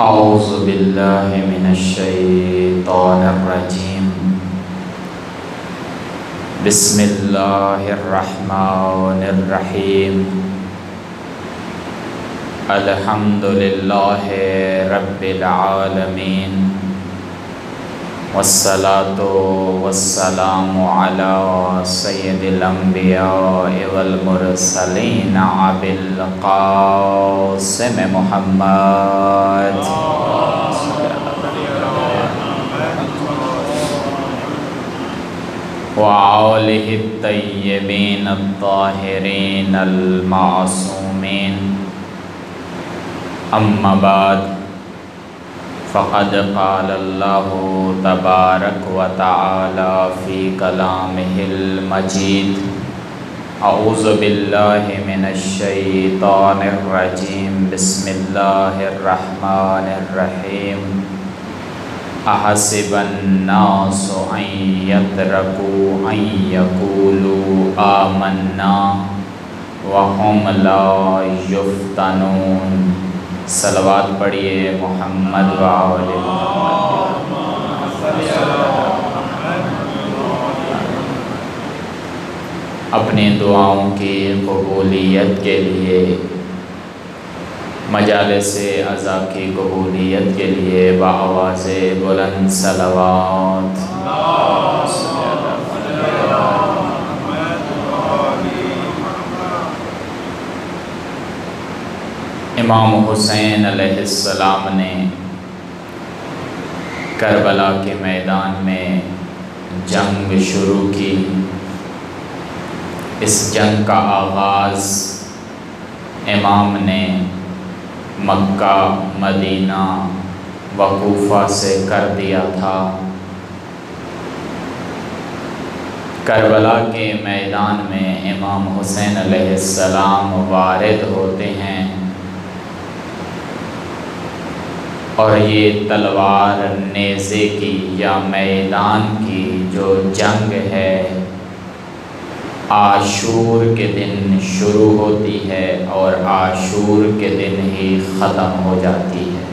اعوذ باللہ من الشیطان الرجیم بسم اللہ الرحمن الرحیم الحمد للہ رب العالمین والصلاة والسلام علی سید الانبیاء والمرسلین ابی القاسم محمد وآلہ الطیبین الطاہرین المعصومین اما بعد فقد قال اللہ تبارک و تعالی فی کلامہ المجید اعوذ باللہ من الشیطان الرجیم بسم اللہ الرحمن الرحیم احسب الناس ان یترکوا ان یقولوا آمنا وهم لا یفتنون۔ صلوات پڑھیے محمد و آل محمد۔ اپنی دعاؤں کی قبولیت کے لیے، مجالس عزا کی قبولیت کے لیے بآواز بلند صلوات۔ امام حسین علیہ السلام نے کربلا کے میدان میں جنگ شروع کی۔ اس جنگ کا آغاز امام نے مکہ، مدینہ و کوفہ سے کر دیا تھا۔ کربلا کے میدان میں امام حسین علیہ السلام وارد ہوتے ہیں، اور یہ تلوار نیزے کی یا میدان کی جو جنگ ہے عاشور کے دن شروع ہوتی ہے اور عاشور کے دن ہی ختم ہو جاتی ہے۔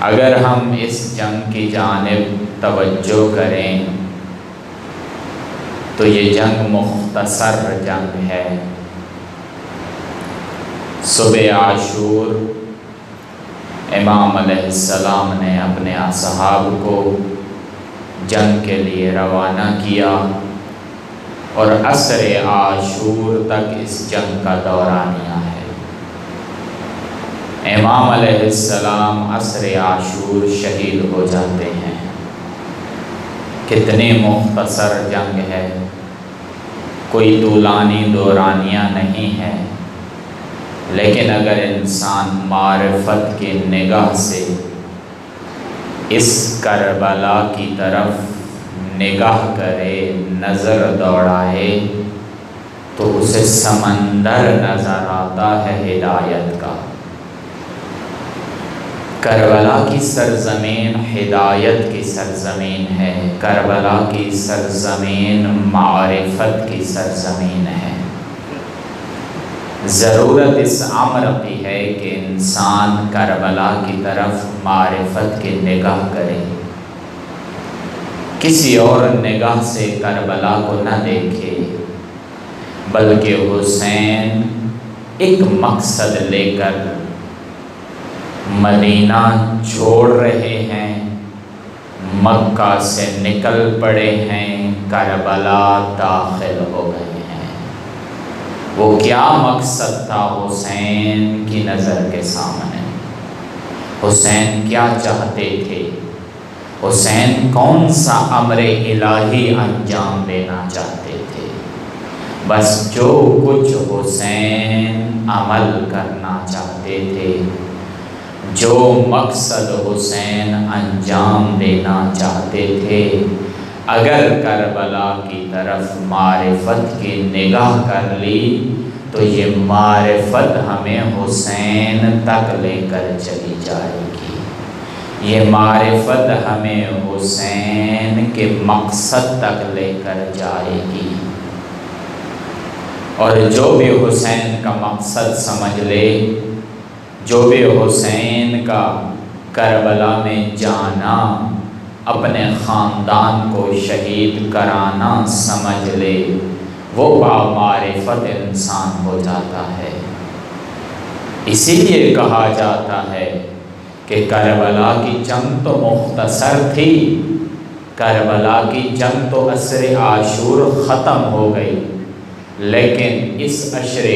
اگر ہم اس جنگ کی جانب توجہ کریں تو یہ جنگ مختصر جنگ ہے۔ صبح عاشور امام علیہ السلام نے اپنے اصحاب کو جنگ کے لیے روانہ کیا، اور عصر عاشور تک اس جنگ کا دورانیہ ہے۔ امام علیہ السلام عصر عاشور شہید ہو جاتے ہیں۔ کتنی مختصر جنگ ہے، کوئی طولانی دورانیہ نہیں ہے، لیکن اگر انسان معرفت کی نگاہ سے اس کربلا کی طرف نگاہ کرے، نظر دوڑائے، تو اسے سمندر نظر آتا ہے ہدایت کا۔ کربلا کی سرزمین ہدایت کی سرزمین ہے، کربلا کی سرزمین معرفت کی سرزمین ہے۔ ضرورت اس امر کی ہے کہ انسان کربلا کی طرف معرفت کی نگاہ کرے، کسی اور نگاہ سے کربلا کو نہ دیکھے، بلکہ حسین ایک مقصد لے کر مدینہ چھوڑ رہے ہیں، مکہ سے نکل پڑے ہیں، کربلا داخل ہو گئے ہیں۔ وہ کیا مقصد تھا حسین کی نظر کے سامنے؟ حسین کیا چاہتے تھے؟ حسین کون سا امر الہی انجام دینا چاہتے تھے؟ بس جو کچھ حسین عمل کرنا چاہتے تھے، جو مقصد حسین انجام دینا چاہتے تھے، اگر کربلا کی طرف معرفت کی نگاہ کر لی تو یہ معرفت ہمیں حسین تک لے کر چلی جائے گی، یہ معرفت ہمیں حسین کے مقصد تک لے کر جائے گی۔ اور جو بھی حسین کا مقصد سمجھ لے، جو بھی حسین کا کربلا میں جانا اپنے خاندان کو شہید کرانا سمجھ لے وہ بامعرفت انسان ہو جاتا ہے۔ اسی لیے کہا جاتا ہے کہ کربلا کی جنگ تو مختصر تھی، کربلا کی جنگ تو عصر عاشور ختم ہو گئی، لیکن اس عصر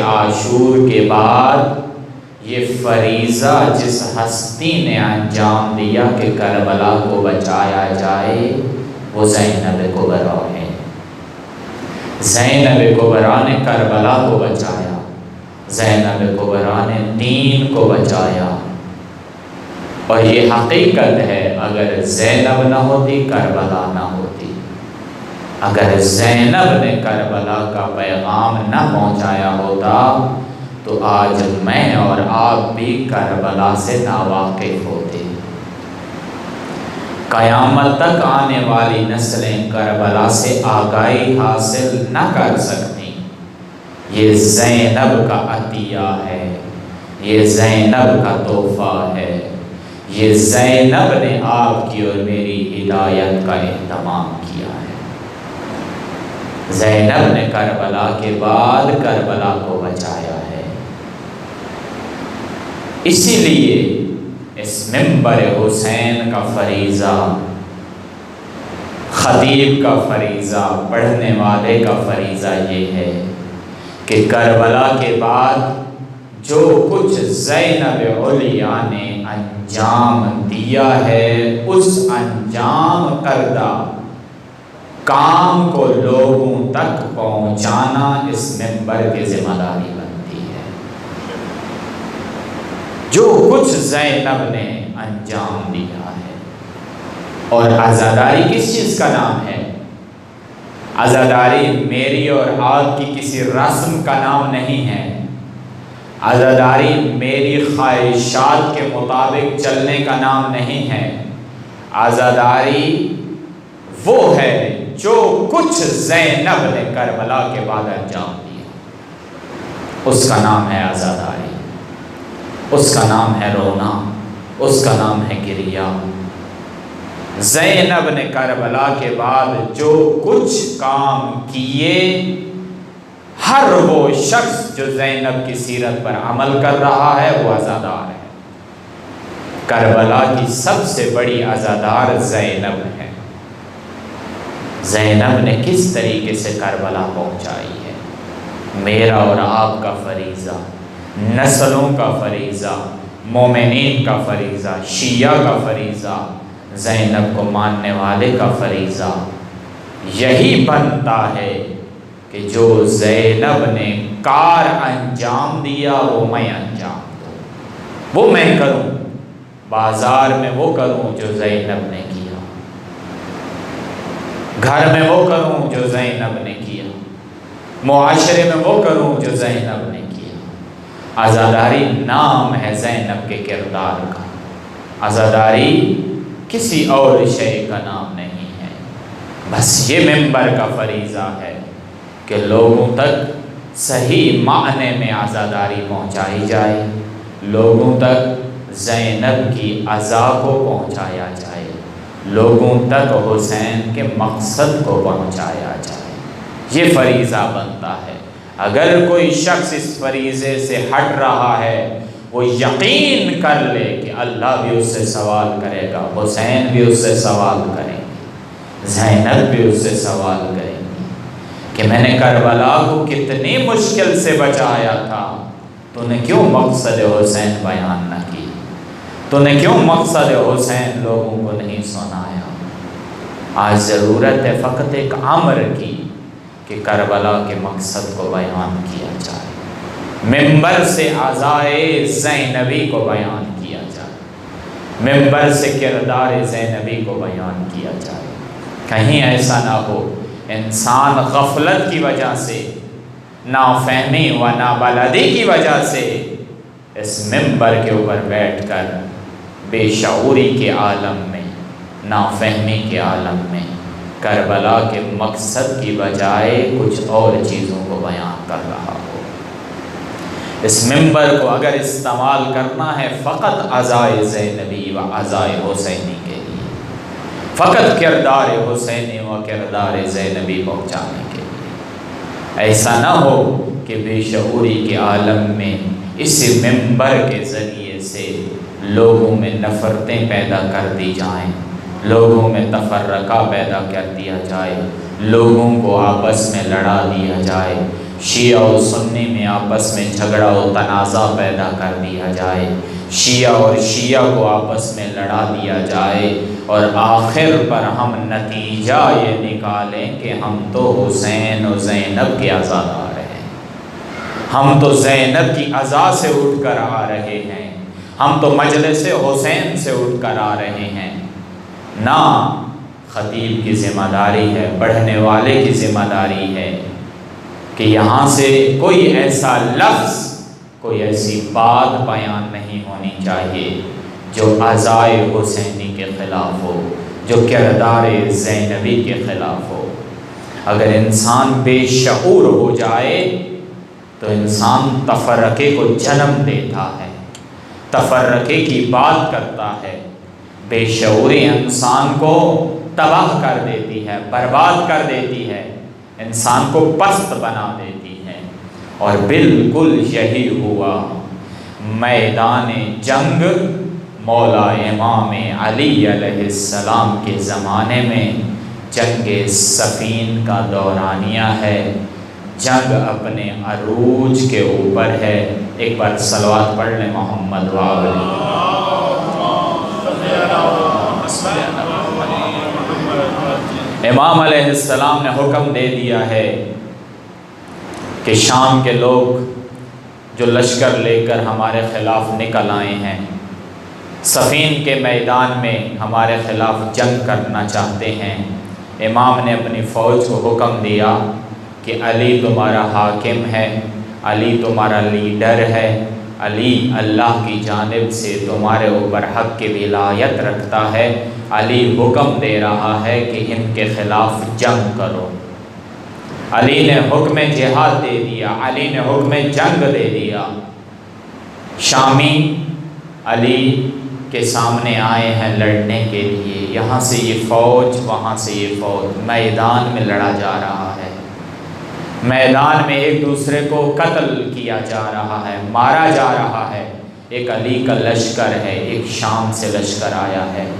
عاشور کے بعد یہ فریضہ جس ہستی نے انجام دیا کہ کربلا کو بچایا جائے وہ زینب کبریٰ ہے۔ زینب کبریٰ نے کربلا کو بچایا، زینب کبریٰ نے دین کو بچایا، اور یہ حقیقت ہے اگر زینب نہ ہوتی کربلا نہ ہوتی، اگر زینب نے کربلا کا پیغام نہ پہنچایا ہوتا تو آج میں اور آپ بھی کربلا سے ناواقف ہوتے۔ قیامت تک آنے والی نسلیں کربلا سے آگاہی حاصل نہ کر سکتی۔ یہ زینب کا عطیہ ہے، یہ زینب کا تحفہ ہے، یہ زینب نے آپ کی اور میری ہدایت کا اہتمام کیا ہے۔ زینب نے کربلا کے بعد کربلا کو بچایا ہے۔ اسی لیے اس منبر حسین کا فریضہ، خطیب کا فریضہ، پڑھنے والے کا فریضہ یہ ہے کہ کربلا کے بعد جو کچھ زینب علیہ نے انجام دیا ہے اس انجام کردہ کام کو لوگوں تک پہنچانا اس منبر کی ذمہ داری بنتی ہے۔ جو کچھ زینب نے انجام دیا ہے، اور عزاداری کس چیز کا نام ہے؟ عزاداری میری اور آپ کی کسی رسم کا نام نہیں ہے، عزاداری میری خواہشات کے مطابق چلنے کا نام نہیں ہے، عزاداری وہ ہے جو کچھ زینب نے کربلا کے بعد انجام دیا، اس کا نام ہے عزاداری، اس کا نام ہے رونا، اس کا نام ہے گریہ۔ زینب نے کربلا کے بعد جو کچھ کام کیے، ہر وہ شخص جو زینب کی سیرت پر عمل کر رہا ہے وہ عزادار ہے۔ کربلا کی سب سے بڑی عزادار زینب ہے۔ زینب نے کس طریقے سے کربلا پہنچائی ہے؟ میرا اور آپ کا فریضہ، نسلوں کا فریضہ، مومنین کا فریضہ، شیعہ کا فریضہ، زینب کو ماننے والے کا فریضہ یہی بنتا ہے کہ جو زینب نے کار انجام دیا وہ میں انجام دوں، وہ میں کروں، بازار میں وہ کروں جو زینب نے کیا، گھر میں وہ کروں جو زینب نے کیا، معاشرے میں وہ کروں جو زینب نے کیا۔ عزاداری نام ہے زینب کے کردار کا، عزاداری کسی اور شے کا نام نہیں ہے۔ بس یہ منبر کا فریضہ ہے کہ لوگوں تک صحیح معنی میں عزاداری پہنچائی جائے، لوگوں تک زینب کی عزا کو پہنچایا جائے، لوگوں تک حسین کے مقصد کو پہنچایا جائے، یہ فریضہ بنتا ہے۔ اگر کوئی شخص اس فریضے سے ہٹ رہا ہے وہ یقین کر لے کہ اللہ بھی اس سے سوال کرے گا، حسین بھی اس سے سوال کریں گے، زینب بھی اس سے سوال کریں گی کہ میں نے کربلا کو کتنی مشکل سے بچایا تھا، تو نے کیوں مقصد حسین بیان نہ کی، تو نے کیوں مقصد حسین لوگوں کو نہیں سنایا۔ آج ضرورت ہے فقط ایک امر کی کہ کربلا کے مقصد کو بیان کیا جائے، منبر سے عزائے زینبی کو بیان کیا جائے، منبر سے کردار زینبی کو بیان کیا جائے۔ کہیں ایسا نہ ہو انسان غفلت کی وجہ سے، نافہمی و نابلدی کی وجہ سے اس منبر کے اوپر بیٹھ کر بے شعوری کے عالم میں، نافہمی کے عالم میں کربلا کے مقصد کی بجائے کچھ اور چیزوں کو بیان کر رہا ہو۔ اس ممبر کو اگر استعمال کرنا ہے فقط عزائے زینبی و عزائے حسینی کے لیے، فقط کردار حسینی و کردار زینبی پہنچانے کے لیے، ایسا نہ ہو کہ بے شعوری کے عالم میں اس ممبر کے ذریعے سے لوگوں میں نفرتیں پیدا کر دی جائیں، لوگوں میں تفرقہ پیدا کر دیا جائے، لوگوں کو آپس میں لڑا دیا جائے، شیعہ و سنی میں آپس میں جھگڑا و تنازع پیدا کر دیا جائے، شیعہ اور شیعہ کو آپس میں لڑا دیا جائے، اور آخر پر ہم نتیجہ یہ نکالیں کہ ہم تو حسین و زینب کے عزادار ہیں، ہم تو زینب کی عزا سے اٹھ کر آ رہے ہیں، ہم تو مجلس حسین سے اٹھ کر آ رہے ہیں۔ نہ، خطیب کی ذمہ داری ہے، پڑھنے والے کی ذمہ داری ہے کہ یہاں سے کوئی ایسا لفظ، کوئی ایسی بات بیان نہیں ہونی چاہیے جو عزائے حسینی کے خلاف ہو، جو کردار زینبی کے خلاف ہو۔ اگر انسان بے شعور ہو جائے تو انسان تفرقے کو جنم دیتا ہے، تفرقے کی بات کرتا ہے۔ بے شعوری انسان کو تباہ کر دیتی ہے، برباد کر دیتی ہے، انسان کو پست بنا دیتی ہے۔ اور بالکل یہی ہوا میدان جنگ مولا امام علی علیہ السلام کے زمانے میں۔ جنگ صفین کا دورانیہ ہے، جنگ اپنے عروج کے اوپر ہے۔ ایک بار صلوات پڑھ لیں محمد وآلہ۔ امام علیہ السلام نے حکم دے دیا ہے کہ شام کے لوگ جو لشکر لے کر ہمارے خلاف نکل آئے ہیں، صفین کے میدان میں ہمارے خلاف جنگ کرنا چاہتے ہیں، امام نے اپنی فوج کو حکم دیا کہ علی تمہارا حاکم ہے، علی تمہارا لیڈر ہے، علی اللہ کی جانب سے تمہارے اوپر حق کی ولایت رکھتا ہے، علی حکم دے رہا ہے کہ ان کے خلاف جنگ کرو۔ علی نے حکم جہاد دے دیا، علی نے حکم جنگ دے دیا۔ شامی علی کے سامنے آئے ہیں لڑنے کے لیے، یہاں سے یہ فوج، وہاں سے یہ فوج، میدان میں لڑا جا رہا ہے، میدان میں ایک دوسرے کو قتل کیا جا رہا ہے، مارا جا رہا ہے۔ ایک علی کا لشکر ہے، ایک شام سے لشکر آیا ہے،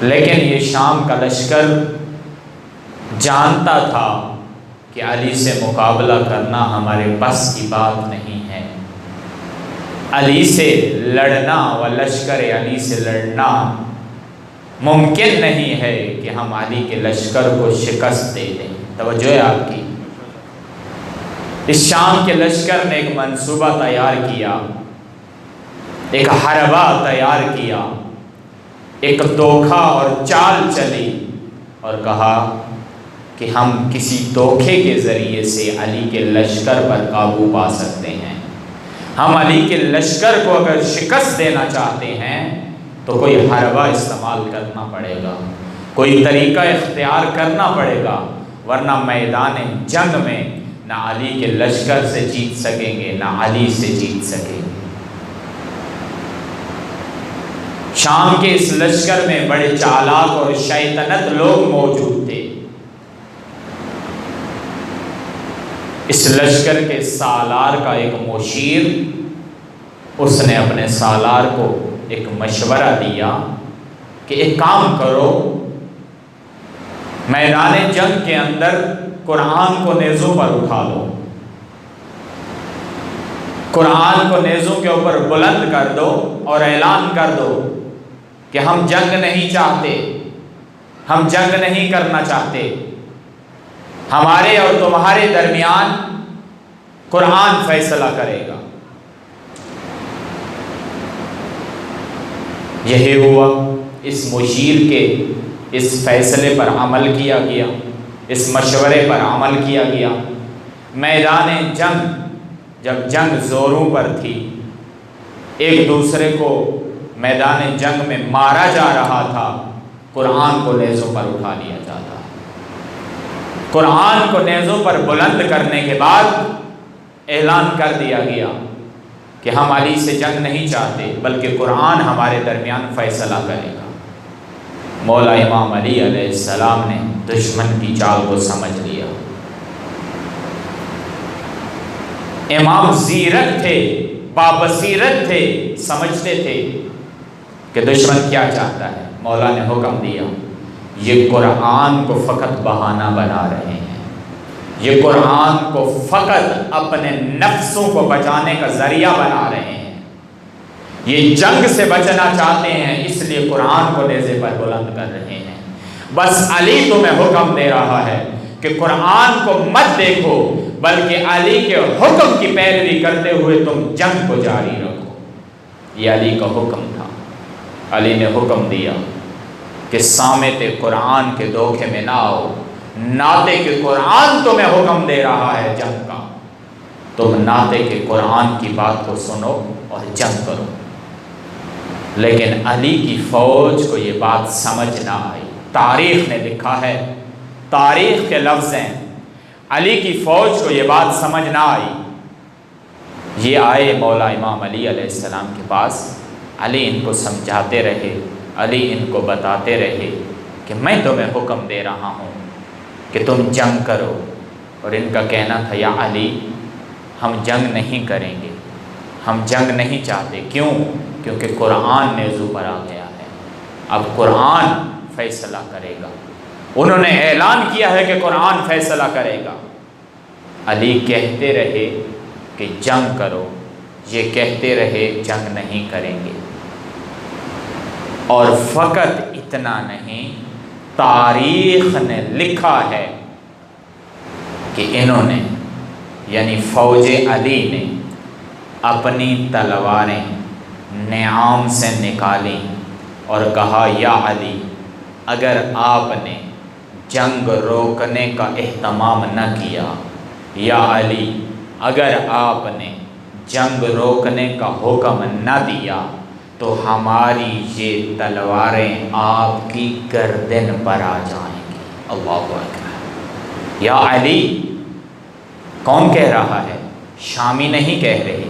لیکن یہ شام کا لشکر جانتا تھا کہ علی سے مقابلہ کرنا ہمارے بس کی بات نہیں ہے، علی سے لڑنا و لشکر علی سے لڑنا ممکن نہیں ہے کہ ہم علی کے لشکر کو شکست دے دیں۔ توجہ ہے آپ کی؟ اس شام کے لشکر نے ایک منصوبہ تیار کیا، ایک حربہ تیار کیا، ایک دھوکہ اور چال چلی، اور کہا کہ ہم کسی دھوکے کے ذریعے سے علی کے لشکر پر قابو پا سکتے ہیں۔ ہم علی کے لشکر کو اگر شکست دینا چاہتے ہیں تو کوئی حربہ استعمال کرنا پڑے گا، کوئی طریقہ اختیار کرنا پڑے گا، ورنہ میدان جنگ میں نہ علی کے لشکر سے جیت سکیں گے، نہ علی سے جیت سکیں گے۔ شام کے اس لشکر میں بڑے چالاک اور شیطنت لوگ موجود تھے۔ اس لشکر کے سالار کا ایک مشیر، اس نے اپنے سالار کو ایک مشورہ دیا کہ ایک کام کرو، میدان جنگ کے اندر قرآن کو نیزوں پر اٹھا لو، قرآن کو نیزوں کے اوپر بلند کر دو اور اعلان کر دو کہ ہم جنگ نہیں چاہتے، ہم جنگ نہیں کرنا چاہتے، ہمارے اور تمہارے درمیان قرآن فیصلہ کرے گا۔ یہی ہوا، اس مشیر کے اس فیصلے پر عمل کیا گیا، اس مشورے پر عمل کیا گیا۔ میدان جنگ، جب جنگ زوروں پر تھی، ایک دوسرے کو میدان جنگ میں مارا جا رہا تھا، قرآن کو نیزوں پر اٹھا لیا جاتا۔ قرآن کو نیزوں پر بلند کرنے کے بعد اعلان کر دیا گیا کہ ہم علی سے جنگ نہیں چاہتے بلکہ قرآن ہمارے درمیان فیصلہ کرے گا۔ مولا امام علی علیہ السلام نے دشمن کی چال کو سمجھ لیا۔ امام زیرک تھے، بابصیرت تھے، سمجھتے تھے کہ دشمن کیا چاہتا ہے۔ مولا نے حکم دیا یہ قرآن کو فقط بہانہ بنا رہے ہیں، یہ قرآن کو فقط اپنے نفسوں کو بچانے کا ذریعہ بنا رہے ہیں، یہ جنگ سے بچنا چاہتے ہیں اس لیے قرآن کو نیزے پر بلند کر رہے ہیں۔ بس علی تمہیں حکم دے رہا ہے کہ قرآن کو مت دیکھو بلکہ علی کے حکم کی پیروی کرتے ہوئے تم جنگ کو جاری رکھو۔ یہ علی کا حکم تھا۔ علی نے حکم دیا کہ سامت قرآن کے دھوکے میں نہ آؤ، ناطے کے قرآن تمہیں حکم دے رہا ہے جنگ کا، تم ناطے کے قرآن کی بات کو سنو اور جنگ کرو۔ لیکن علی کی فوج کو یہ بات سمجھ نہ آئی۔ تاریخ نے لکھا ہے، تاریخ کے لفظ ہیں، علی کی فوج کو یہ بات سمجھ نہ آئی۔ یہ آئے مولا امام علی علیہ السلام کے پاس، علی ان کو سمجھاتے رہے، علی ان کو بتاتے رہے کہ میں تمہیں حکم دے رہا ہوں کہ تم جنگ کرو، اور ان کا کہنا تھا یا علی ہم جنگ نہیں کریں گے، ہم جنگ نہیں چاہتے۔ کیوں؟ کیونکہ قرآن نیزو پر آ گیا ہے، اب قرآن فیصلہ کرے گا۔ انہوں نے اعلان کیا ہے کہ قرآن فیصلہ کرے گا۔ علی کہتے رہے کہ جنگ کرو، یہ کہتے رہے جنگ نہیں کریں گے۔ اور فقط اتنا نہیں، تاریخ نے لکھا ہے کہ انہوں نے یعنی فوج علی نے اپنی تلواریں نعام سے نکالی اور کہا یا علی اگر آپ نے جنگ روکنے کا اہتمام نہ کیا، یا علی اگر آپ نے جنگ روکنے کا حکم نہ دیا تو ہماری یہ تلواریں آپ کی گردن پر آ جائیں گی۔ اللہ اکبر۔ یا علی کون کہہ رہا ہے؟ شامی نہیں کہہ رہے،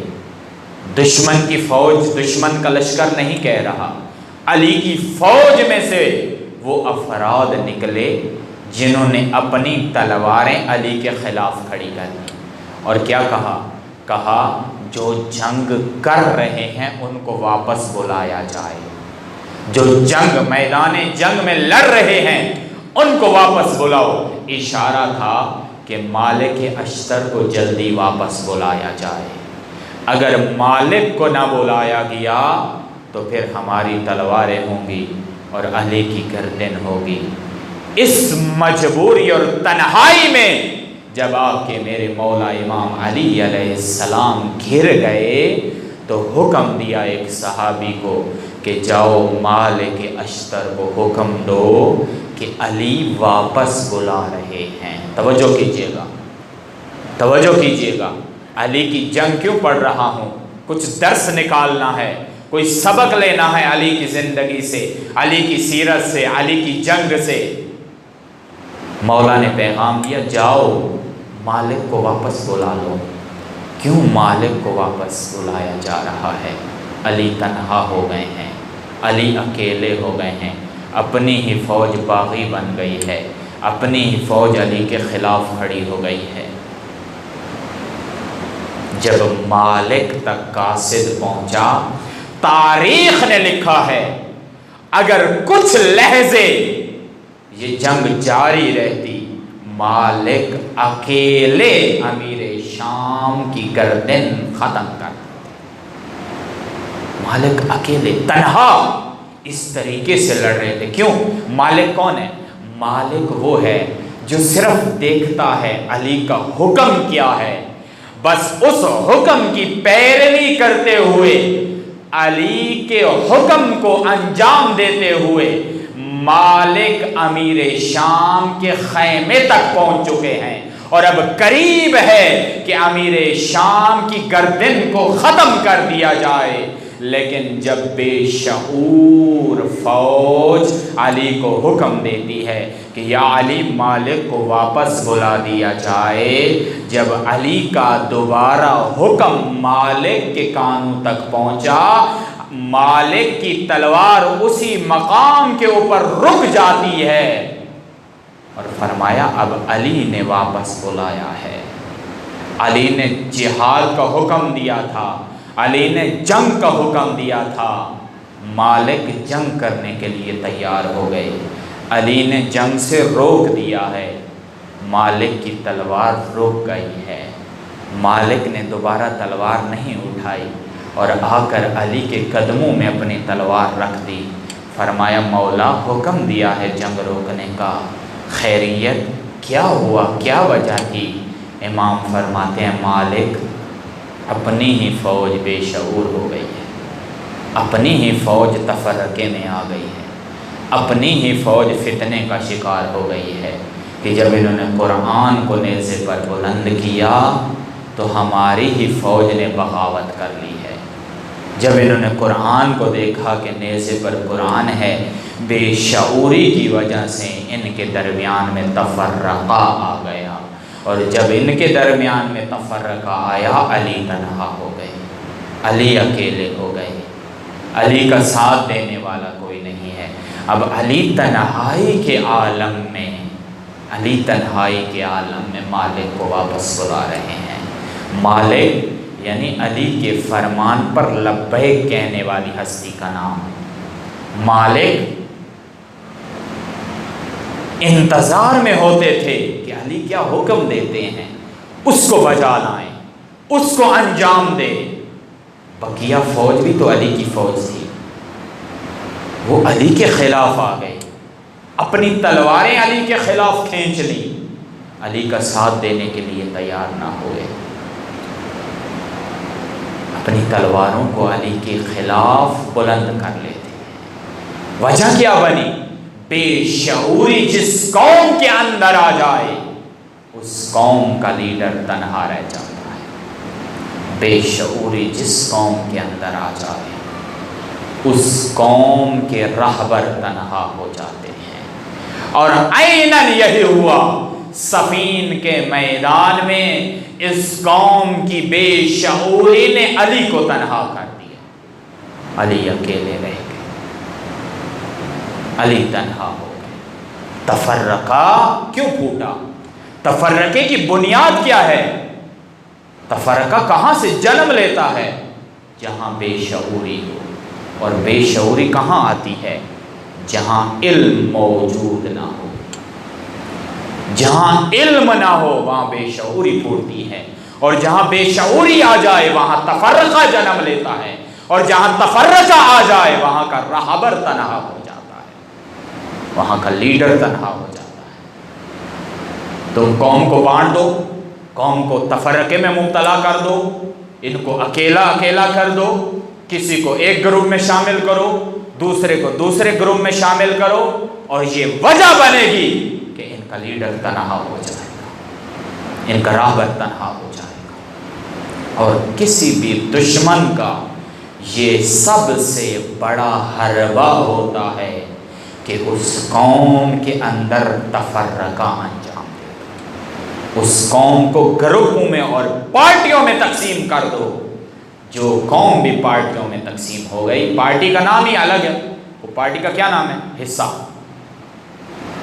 دشمن کی فوج، دشمن کا لشکر نہیں کہہ رہا، علی کی فوج میں سے وہ افراد نکلے جنہوں نے اپنی تلواریں علی کے خلاف کھڑی کر دی، اور کیا کہا؟ کہا جو جنگ کر رہے ہیں ان کو واپس بلایا جائے، جو جنگ میدان جنگ میں لڑ رہے ہیں ان کو واپس بلاؤ۔ اشارہ تھا کہ مالک اشتر کو جلدی واپس بلایا جائے، اگر مالک کو نہ بلایا گیا تو پھر ہماری تلواریں ہوں گی اور علی کی گردن ہوگی۔ اس مجبوری اور تنہائی میں جب آپ کے میرے مولا امام علی علیہ السلام گھر گئے تو حکم دیا ایک صحابی کو کہ جاؤ مالک اشتر کو حکم دو کہ علی واپس بلا رہے ہیں۔ توجہ کیجئے گا، توجہ کیجئے گا، علی کی جنگ کیوں پڑھ رہا ہوں؟ کچھ درس نکالنا ہے، کوئی سبق لینا ہے علی کی زندگی سے، علی کی سیرت سے، علی کی جنگ سے۔ مولا نے پیغام دیا جاؤ مالک کو واپس بلا لو۔ کیوں مالک کو واپس بلایا جا رہا ہے؟ علی تنہا ہو گئے ہیں، علی اکیلے ہو گئے ہیں، اپنی ہی فوج باغی بن گئی ہے، اپنی ہی فوج علی کے خلاف کھڑی ہو گئی ہے۔ جب مالک تک قاصد پہنچا، تاریخ نے لکھا ہے اگر کچھ لحظے یہ جنگ جاری رہتی مالک اکیلے امیر شام کی گردن ختم کر دیتے۔ مالک اکیلے تنہا اس طریقے سے لڑ رہے تھے۔ کیوں؟ مالک کون ہے؟ مالک وہ ہے جو صرف دیکھتا ہے علی کا حکم کیا ہے، بس اس حکم کی پیروی کرتے ہوئے، علی کے حکم کو انجام دیتے ہوئے مالک امیر شام کے خیمے تک پہنچ چکے ہیں، اور اب قریب ہے کہ امیر شام کی گردن کو ختم کر دیا جائے۔ لیکن جب بے شعور فوج علی کو حکم دیتی ہے کہ یا علی مالک کو واپس بلا دیا جائے، جب علی کا دوبارہ حکم مالک کے کانوں تک پہنچا، مالک کی تلوار اسی مقام کے اوپر رک جاتی ہے اور فرمایا اب علی نے واپس بلایا ہے۔ علی نے جہاد کا حکم دیا تھا، علی نے جنگ کا حکم دیا تھا، مالک جنگ کرنے کے لیے تیار ہو گئے، علی نے جنگ سے روک دیا ہے، مالک کی تلوار رک گئی ہے، مالک نے دوبارہ تلوار نہیں اٹھائی اور آ کر علی کے قدموں میں اپنی تلوار رکھ دی۔ فرمایا مولا حکم دیا ہے جنگ روکنے کا، خیریت کیا ہوا، کیا وجہ تھی؟ امام فرماتے ہیں مالک اپنی ہی فوج بے شعور ہو گئی ہے، اپنی ہی فوج تفرقے میں آ گئی ہے، اپنی ہی فوج فتنے کا شکار ہو گئی ہے کہ جب انہوں نے قرآن کو نیزے پر بلند کیا تو ہماری ہی فوج نے بغاوت کر لی ہے۔ جب انہوں نے قرآن کو دیکھا کہ نیزے پر قرآن ہے، بے شعوری کی وجہ سے ان کے درمیان میں تفرقہ آ گیا، اور جب ان کے درمیان میں تفرقہ آیا علی تنہا ہو گئے، علی اکیلے ہو گئے، علی کا ساتھ دینے والا کوئی نہیں ہے۔ اب علی تنہائی کے عالم میں، علی تنہائی کے عالم میں مالک کو واپس بلا رہے ہیں۔ مالک یعنی علی کے فرمان پر لبیک کہنے والی ہستی کا نام۔ مالک انتظار میں ہوتے تھے کہ علی کیا حکم دیتے ہیں، اس کو بجا لائیں، اس کو انجام دے۔ بقیہ فوج بھی تو علی کی فوج تھی، وہ علی کے خلاف آ گئے، اپنی تلواریں علی کے خلاف کھینچ لی، علی کا ساتھ دینے کے لیے تیار نہ ہوئے، اپنی تلواروں کو علی کے خلاف بلند کر لیتے۔ وجہ کیا بنی؟ بے شعوری جس قوم کے اندر آ جائے اس قوم کا لیڈر تنہا رہ جاتا ہے۔ بے شعوری جس قوم کے اندر آ جائے اس قوم کے راہبر تنہا ہو جاتے ہیں، اور عیناً یہی ہوا۔ صفین کے میدان میں اس قوم کی بے شعوری نے علی کو تنہا کر دیا، علی اکیلے رہ گئے، علی تنہا ہو گئے۔ تفرقہ کیوں پھوٹا؟ تفرقے کی بنیاد کیا ہے؟ تفرقہ کہاں سے جنم لیتا ہے؟ جہاں بے شعوری ہو، اور بے شعوری کہاں آتی ہے؟ جہاں علم موجود نہ ہو، جہاں علم نہ ہو وہاں بے شعوری پھوٹتی ہے، اور جہاں بے شعوری آ جائے وہاں تفرقہ جنم لیتا ہے، اور جہاں تفرقہ آ جائے وہاں کا راہبر تنہا ہو جاتا ہے، وہاں کا لیڈر تنہا ہو جاتا ہے۔ تم قوم کو بانٹ دو، قوم کو تفرقے میں مبتلا کر دو، ان کو اکیلا اکیلا کر دو، کسی کو ایک گروپ میں شامل کرو، دوسرے کو دوسرے گروپ میں شامل کرو، اور یہ وجہ بنے گی کہ ان کا لیڈر تنہا ہو جائے گا، ان کا راہبر تنہا ہو جائے گا۔ اور کسی بھی دشمن کا یہ سب سے بڑا حربہ ہوتا ہے کہ اس قوم کے اندر تفرقہ انجام دے، اس قوم کو گروپوں میں اور پارٹیوں میں تقسیم کر دو۔ جو قوم بھی پارٹیوں میں تقسیم ہو گئی، پارٹی کا نام ہی الگ ہے، وہ پارٹی کا کیا نام ہے؟ حصہ،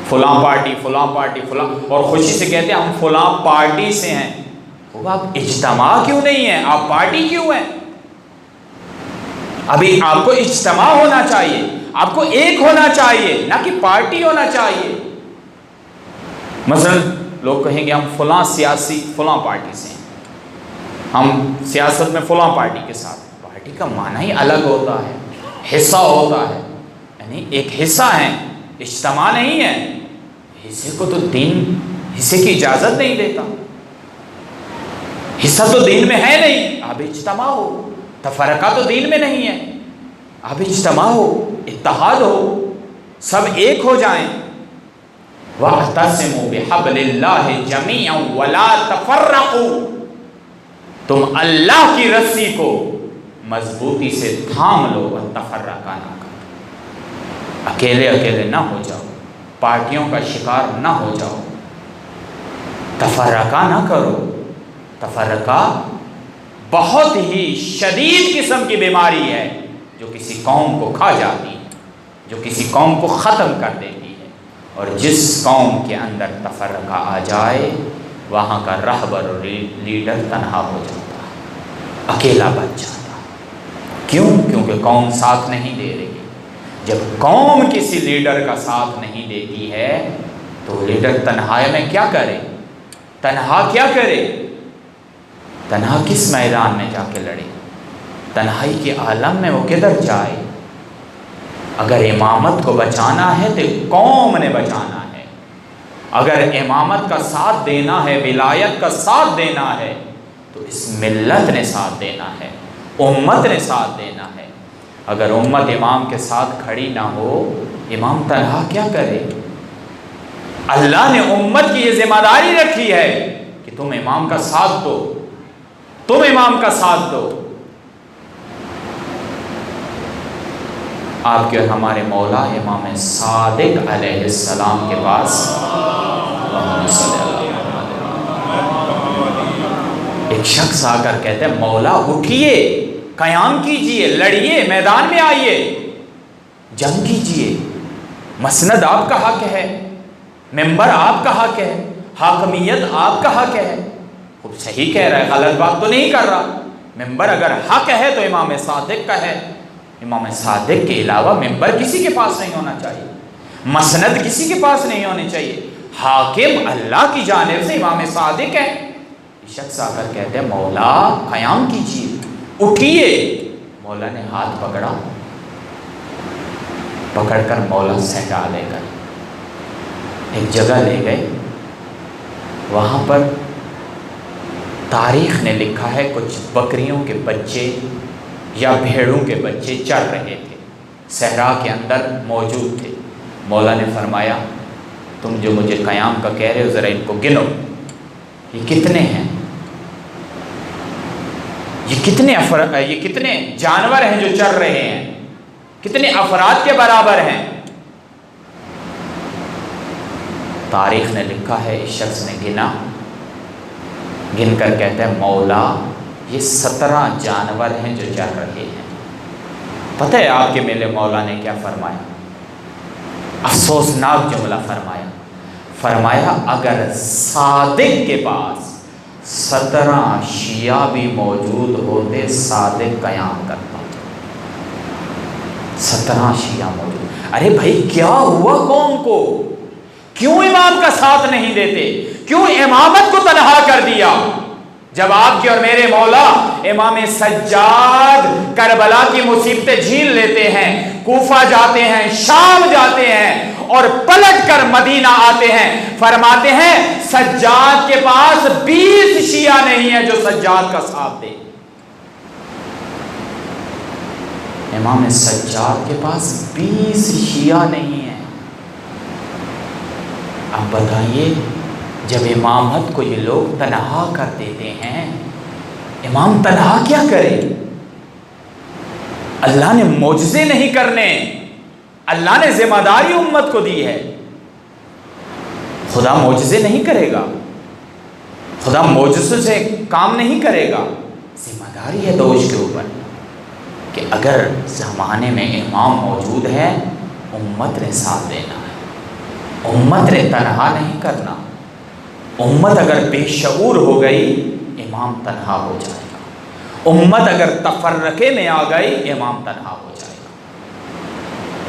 فلاں پارٹی فلاں پارٹی فلاں، اور خوشی سے کہتے ہیں ہم فلاں پارٹی سے ہیں۔ وہ آپ اجتماع کیوں نہیں ہے؟ آپ پارٹی کیوں ہیں؟ ابھی آپ کو اجتماع ہونا چاہیے، آپ کو ایک ہونا چاہیے، نہ کہ پارٹی ہونا چاہیے۔ مثلا لوگ کہیں گے ہم فلاں سیاسی فلاں پارٹی سے ہیں، ہم سیاست میں فلاں پارٹی کے ساتھ۔ پارٹی کا معنی ہی الگ ہوتا ہے، حصہ ہوتا ہے، یعنی ایک حصہ ہے، اجتماع نہیں ہے۔ حصے کو تو دین حصے کی اجازت نہیں دیتا، حصہ تو دین میں ہے نہیں، آپ اجتماع ہو۔ تفرقہ تو دین میں نہیں ہے، آپ اجتماع ہو، اتحاد ہو، سب ایک ہو جائیں۔ وَاعْتَصِمُوا بِحَبْلِ اللَّهِ جَمِيعًا وَلَا تَفَرَّقُوا، تم اللہ کی رسی کو مضبوطی سے تھام لو، وَتَفَرَّقَا نہ کرو، اکیلے اکیلے نہ ہو جاؤ، پارٹیوں کا شکار نہ ہو جاؤ، تفرقہ نہ کرو۔ تفرقہ بہت ہی شدید قسم کی بیماری ہے جو کسی قوم کو کھا جاتی ہے، جو کسی قوم کو ختم کر دیتی ہے، اور جس قوم کے اندر تفرقہ آ جائے وہاں کا رہبر اور لیڈر تنہا ہو جاتا ہے، اکیلا بچ جاتا ہے۔ کیوں؟ کیونکہ قوم ساتھ نہیں دے رہی۔ جب قوم کسی لیڈر کا ساتھ نہیں دیتی ہے تو لیڈر تنہائی میں کیا کرے؟ تنہا کیا کرے؟ تنہا کس میدان میں جا کے لڑے؟ تنہائی کے عالم میں وہ کدھر جائے؟ اگر امامت کو بچانا ہے تو قوم نے بچانا ہے، اگر امامت کا ساتھ دینا ہے، ولایت کا ساتھ دینا ہے تو اس ملت نے ساتھ دینا ہے، امت نے ساتھ دینا ہے۔ اگر امت امام کے ساتھ کھڑی نہ ہو، امام تنہا کیا کرے؟ اللہ نے امت کی یہ ذمہ داری رکھی ہے کہ تم امام کا ساتھ دو، تم امام کا ساتھ دو۔ آپ کے اور ہمارے مولا امام صادق علیہ السلام کے پاس ایک شخص آ کر کہتے ہیں مولا اٹھیے، قیام کیجئے، لڑیے، میدان میں آئیے، جنگ کیجئے، مسند آپ کا حق ہے، ممبر آپ کا حق ہے، حاکمیت آپ کا حق ہے۔ خوب صحیح کہہ رہا ہے، غلط بات تو نہیں کر رہا۔ ممبر اگر حق ہے تو امام صادق کا ہے، امام صادق کے علاوہ ممبر کسی کے پاس نہیں ہونا چاہیے، مسند کسی کے پاس نہیں ہونی چاہیے، حاکم اللہ کی جانب سے امام صادق ہے۔ شخص آ کر کہتے ہیں مولا قیام کیجئے، اٹھیے۔ مولا نے ہاتھ پکڑا، پکڑ کر مولا سہٹا لے کر ایک جگہ لے گئے، وہاں پر تاریخ نے لکھا ہے کچھ بکریوں کے بچے یا بھیڑوں کے بچے چر رہے تھے، صحرا کے اندر موجود تھے۔ مولا نے فرمایا تم جو مجھے قیام کا کہہ رہے ہو ذرا ان کو گنو، یہ کتنے ہیں، یہ کتنے جانور ہیں جو چر رہے ہیں، کتنے افراد کے برابر ہیں؟ تاریخ نے لکھا ہے اس شخص نے گنا، گن کر کہتا ہے مولا یہ 17 جانور ہیں جو چر رہے ہیں۔ پتہ ہے آپ کے میلے مولا نے کیا فرمایا؟ افسوسناک جملہ فرمایا، فرمایا اگر صادق کے پاس 17 شیعہ بھی موجود ہوتے صادق قیام کرتا۔ 17 شیعہ موجود، ارے بھائی کیا ہوا قوم کو؟ کیوں امام کا ساتھ نہیں دیتے؟ کیوں امامت کو تنہا کر دیا؟ جب آپ کے اور میرے مولا امام سجاد کربلا کی مصیبتیں جھیل لیتے ہیں، کوفہ جاتے ہیں، شام جاتے ہیں اور پلٹ کر مدینہ آتے ہیں، فرماتے ہیں سجاد کے پاس 20 شیعہ نہیں ہے جو سجاد کا ساتھ دے۔ امام سجاد کے پاس 20 شیعہ نہیں ہے۔ اب بتائیے جب امامت کو یہ لوگ تنہا کر دیتے ہیں، امام تنہا کیا کرے؟ اللہ نے معجزے نہیں کرنے، اللہ نے ذمہ داری امت کو دی ہے۔ خدا معجزے نہیں کرے گا، خدا معجزے سے کام نہیں کرے گا، ذمہ داری ہے دوش کے اوپر کہ اگر زمانے میں امام موجود ہے امت نے ساتھ دینا ہے، امت نے تنہا نہیں کرنا۔ امت اگر بے شعور ہو گئی امام تنہا ہو جائے گا، امت اگر تفرقے میں آ گئی امام تنہا ہو جائے گا۔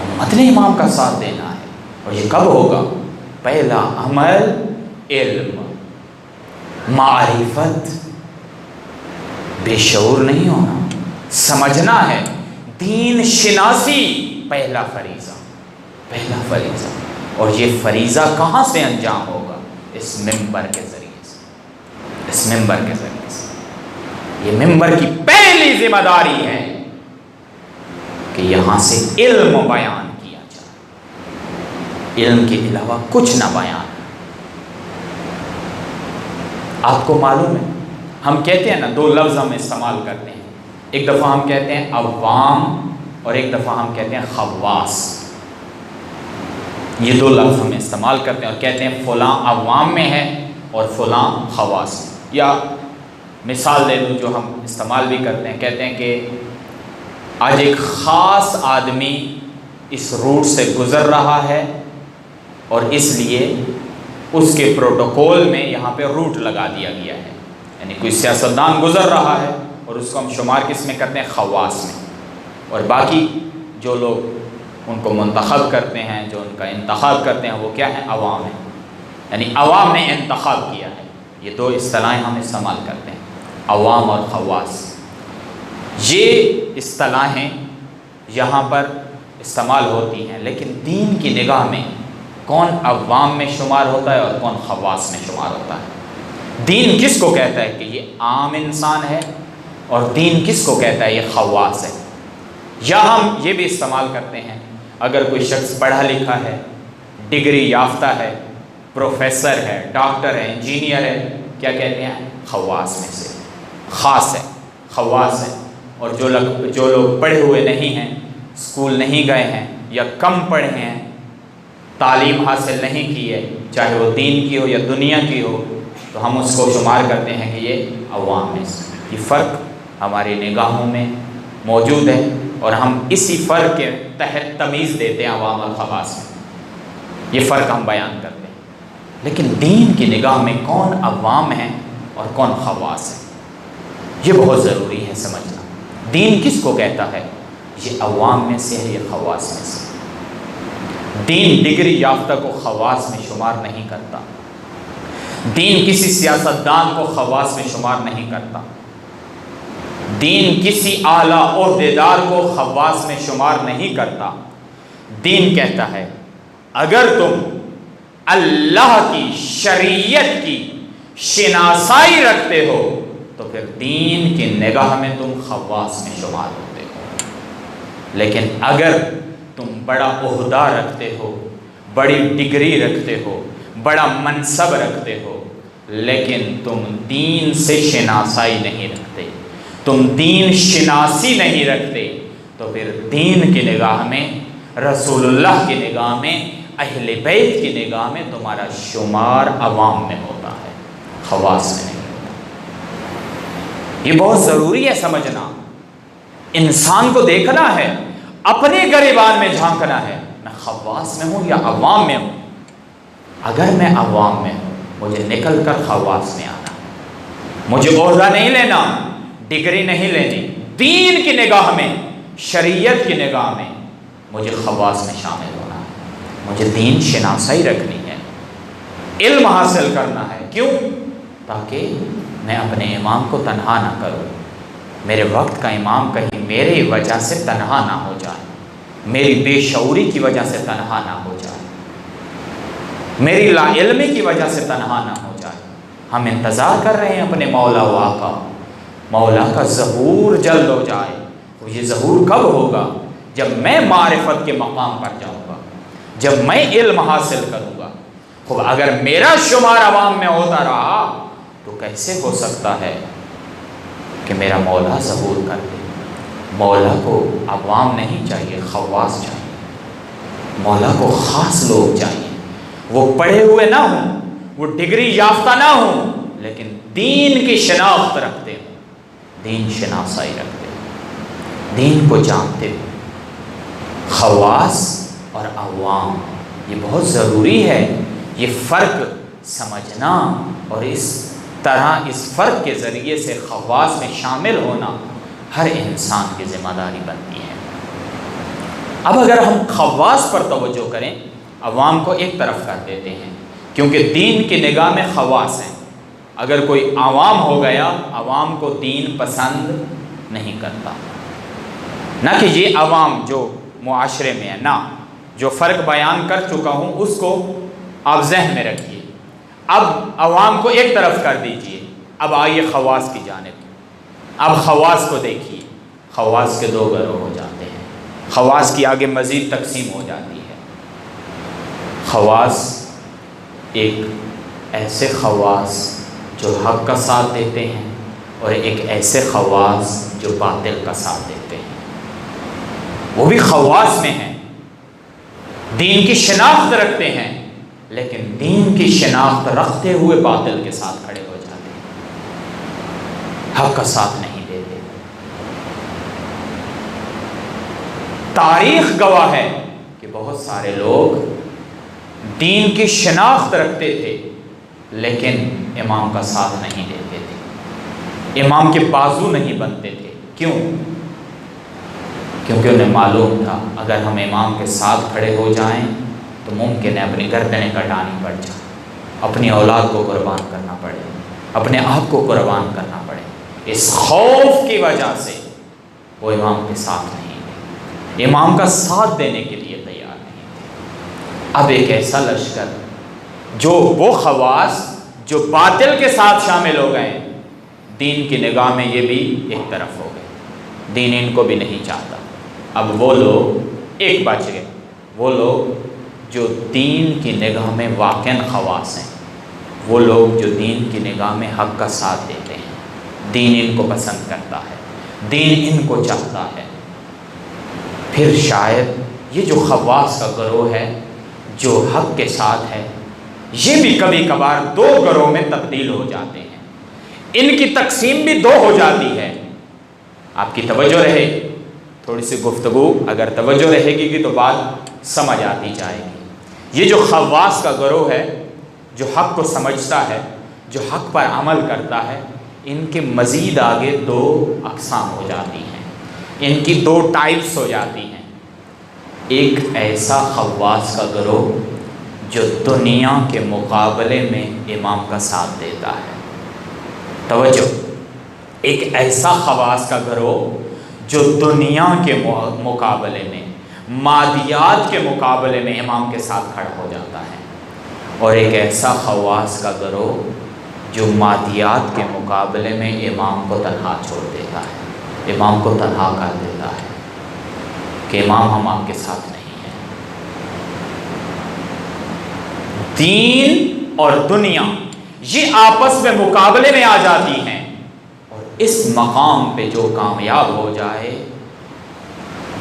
امت نے امام کا ساتھ دینا ہے، اور یہ کب ہوگا؟ پہلا عمل علم، معرفت، بے شعور نہیں ہونا، سمجھنا ہے، دین شناسی پہلا فریضہ، پہلا فریضہ۔ اور یہ فریضہ کہاں سے انجام ہوگا؟ اس ممبر کے ذریعے سے، اس ممبر کے ذریعے سے۔ یہ ممبر کی پہلی ذمہ داری ہے کہ یہاں سے علم بیان کیا جائے، علم کے علاوہ کچھ نہ بیان۔ آپ کو معلوم ہے ہم کہتے ہیں نا، 2 لفظ ہم استعمال کرتے ہیں، ایک دفعہ ہم کہتے ہیں عوام اور ایک دفعہ ہم کہتے ہیں خواص. یہ دو لفظ ہم استعمال کرتے ہیں اور کہتے ہیں فلاں عوام میں ہے اور فلاں خواص. یا مثال دے دوں جو ہم استعمال بھی کرتے ہیں، کہتے ہیں کہ آج ایک خاص آدمی اس روٹ سے گزر رہا ہے اور اس لیے اس کے پروٹوکول میں یہاں پہ روٹ لگا دیا گیا ہے. یعنی کوئی سیاستدان گزر رہا ہے اور اس کو ہم شمار کس میں کرتے ہیں؟ خواص میں. اور باقی جو لوگ ان کو منتخب کرتے ہیں، جو ان کا انتخاب کرتے ہیں، وہ کیا ہیں؟ عوام ہیں. یعنی عوام نے انتخاب کیا ہے. یہ دو اصطلاحیں ہم استعمال کرتے ہیں، عوام اور خواص. یہ اصطلاحیں یہاں پر استعمال ہوتی ہیں، لیکن دین کی نگاہ میں کون عوام میں شمار ہوتا ہے اور کون خواص میں شمار ہوتا ہے؟ دین کس کو کہتا ہے کہ یہ عام انسان ہے اور دین کس کو کہتا ہے یہ خواص ہے؟ یا ہم یہ بھی استعمال کرتے ہیں، اگر کوئی شخص پڑھا لکھا ہے، ڈگری یافتہ ہے، پروفیسر ہے، ڈاکٹر ہے، انجینئر ہے، کیا کہتے ہیں؟ خواص میں سے. خاص ہے، خواص ہے. اور جو لوگ پڑھے ہوئے نہیں ہیں، اسکول نہیں گئے ہیں یا کم پڑھے ہیں، تعلیم حاصل نہیں کی ہے، چاہے وہ دین کی ہو یا دنیا کی ہو، تو ہم اس کو شمار کرتے ہیں کہ یہ عوام میں سے. یہ فرق ہماری نگاہوں میں موجود ہے اور ہم اسی فرق کے تحت تمیز دیتے ہیں عوام اور خواص میں. یہ فرق ہم بیان کرتے ہیں. لیکن دین کی نگاہ میں کون عوام ہے اور کون خواص ہے، یہ بہت ضروری ہے سمجھنا. دین کس کو کہتا ہے؟ یہ عوام میں سے ہے، یہ خواص میں سے. دین ڈگری یافتہ کو خواص میں شمار نہیں کرتا. دین کسی سیاستدان کو خواص میں شمار نہیں کرتا. دین کسی اعلیٰ عہدیدار کو خواص میں شمار نہیں کرتا. دین کہتا ہے اگر تم اللہ کی شریعت کی شناسائی رکھتے ہو تو پھر دین کی نگاہ میں تم خواص میں شمار ہوتے ہو. لیکن اگر تم بڑا عہدہ رکھتے ہو، بڑی ڈگری رکھتے ہو، بڑا منصب رکھتے ہو، لیکن تم دین سے شناسائی نہیں رکھتے، تم دین شناسی نہیں رکھتے، تو پھر دین کی نگاہ میں، رسول اللہ کی نگاہ میں، اہل بیت کی نگاہ میں تمہارا شمار عوام میں ہوتا ہے، خواص میں نہیں ہوتا. یہ بہت ضروری ہے سمجھنا. انسان کو دیکھنا ہے، اپنے گریبان میں جھانکنا ہے، میں خواص میں ہوں یا عوام میں ہوں. اگر میں عوام میں ہوں، مجھے نکل کر خواص میں آنا، مجھے عہدہ نہیں لینا، ڈگری نہیں لینی. دین کی نگاہ میں، شریعت کی نگاہ میں مجھے خواص میں شامل ہونا ہے. مجھے دین شناسائی رکھنی ہے، علم حاصل کرنا ہے. کیوں؟ تاکہ میں اپنے امام کو تنہا نہ کروں. میرے وقت کا امام کہیں میری وجہ سے تنہا نہ ہو جائے، میری بے شعوری کی وجہ سے تنہا نہ ہو جائے، میری لا علمی کی وجہ سے تنہا نہ ہو جائے. ہم انتظار کر رہے ہیں اپنے مولا و آقا، مولا کا ظہور جلد ہو جائے. یہ ظہور کب ہوگا؟ جب میں معرفت کے مقام پر جاؤں گا، جب میں علم حاصل کروں گا. خوب اگر میرا شمار عوام میں ہوتا رہا تو کیسے ہو سکتا ہے کہ میرا مولا ظہور کر دے؟ مولا کو عوام نہیں چاہیے، خواص چاہیے. مولا کو خاص لوگ چاہیے. وہ پڑھے ہوئے نہ ہوں، وہ ڈگری یافتہ نہ ہوں، لیکن دین کی شناخت رکھتے ہوں، دین شناسائی رکھتے ہوں، دین کو جانتے ہوں. خواص اور عوام یہ بہت ضروری ہے. یہ فرق سمجھنا اور اس طرح اس فرق کے ذریعے سے خواص میں شامل ہونا ہر انسان کی ذمہ داری بنتی ہے. اب اگر ہم خواص پر توجہ کریں، عوام کو ایک طرف کر دیتے ہیں کیونکہ دین کی نگاہ میں خواص ہیں. اگر کوئی عوام ہو گیا، عوام کو دین پسند نہیں کرتا. نہ کہ یہ عوام جو معاشرے میں ہے، نہ، جو فرق بیان کر چکا ہوں اس کو آپ ذہن میں رکھیے. اب عوام کو ایک طرف کر دیجئے. اب آئیے خواص کی جانب. اب خواص کو دیکھیے. خواص کے دو گروہ ہو جاتے ہیں. خواص کی آگے مزید تقسیم ہو جاتی ہے. خواص ایک ایسے خواص جو حق کا ساتھ دیتے ہیں، اور ایک ایسے خواص جو باطل کا ساتھ دیتے ہیں، وہ بھی خواص میں ہیں، دین کی شناخت رکھتے ہیں، لیکن دین کی شناخت رکھتے ہوئے باطل کے ساتھ کھڑے ہو جاتے ہیں، حق کا ساتھ نہیں دیتے۔ تاریخ گواہ ہے کہ بہت سارے لوگ دین کی شناخت رکھتے تھے لیکن امام کا ساتھ نہیں دیتے تھے، امام کے بازو نہیں بنتے تھے۔ کیوں؟ کیونکہ انہیں معلوم تھا اگر ہم امام کے ساتھ کھڑے ہو جائیں تو ممکن ہے اپنی گردنیں کٹانی پڑ جائیں، اپنی اولاد کو قربان کرنا پڑے، اپنے آپ کو قربان کرنا پڑے۔ اس خوف کی وجہ سے وہ امام کے ساتھ نہیں تھے، امام کا ساتھ دینے کے لیے تیار نہیں تھے۔ اب ایک ایسا لشکر جو وہ خواص جو باطل کے ساتھ شامل ہو گئے، دین کی نگاہ میں یہ بھی ایک طرف ہو گئے، دین ان کو بھی نہیں چاہتا۔ اب وہ لوگ ایک بچ گئے، وہ لوگ جو دین کی نگاہ میں واقعاً خواص ہیں، وہ لوگ جو دین کی نگاہ میں حق کا ساتھ دیتے ہیں، دین ان کو پسند کرتا ہے، دین ان کو چاہتا ہے۔ پھر شاید یہ جو خواص کا گروہ ہے جو حق کے ساتھ ہے، یہ بھی کبھی کبھار دو گروہ میں تبدیل ہو جاتے ہیں، ان کی تقسیم بھی دو ہو جاتی ہے۔ آپ کی توجہ رہے، تھوڑی سی گفتگو اگر توجہ رہے گی تو بات سمجھ آتی جائے گی۔ یہ جو خواص کا گروہ ہے جو حق کو سمجھتا ہے، جو حق پر عمل کرتا ہے، ان کے مزید آگے دو اقسام ہو جاتی ہیں، ان کی دو ٹائپس ہو جاتی ہیں۔ ایک ایسا خواص کا گروہ جو دنیا کے مقابلے میں امام کا ساتھ دیتا ہے۔ توجہ، ایک ایسا خواص کا گروہ جو دنیا کے مقابلے میں، مادیات کے مقابلے میں امام کے ساتھ کھڑا ہو جاتا ہے، اور ایک ایسا خواص کا گروہ جو مادیات کے مقابلے میں امام کو تنہا چھوڑ دیتا ہے، امام کو تنہا کر دیتا ہے کہ امام ہم آپ کے ساتھ نہیں ہیں۔ دین اور دنیا یہ آپس میں مقابلے میں آ جاتی ہیں، اور اس مقام پہ جو کامیاب ہو جائے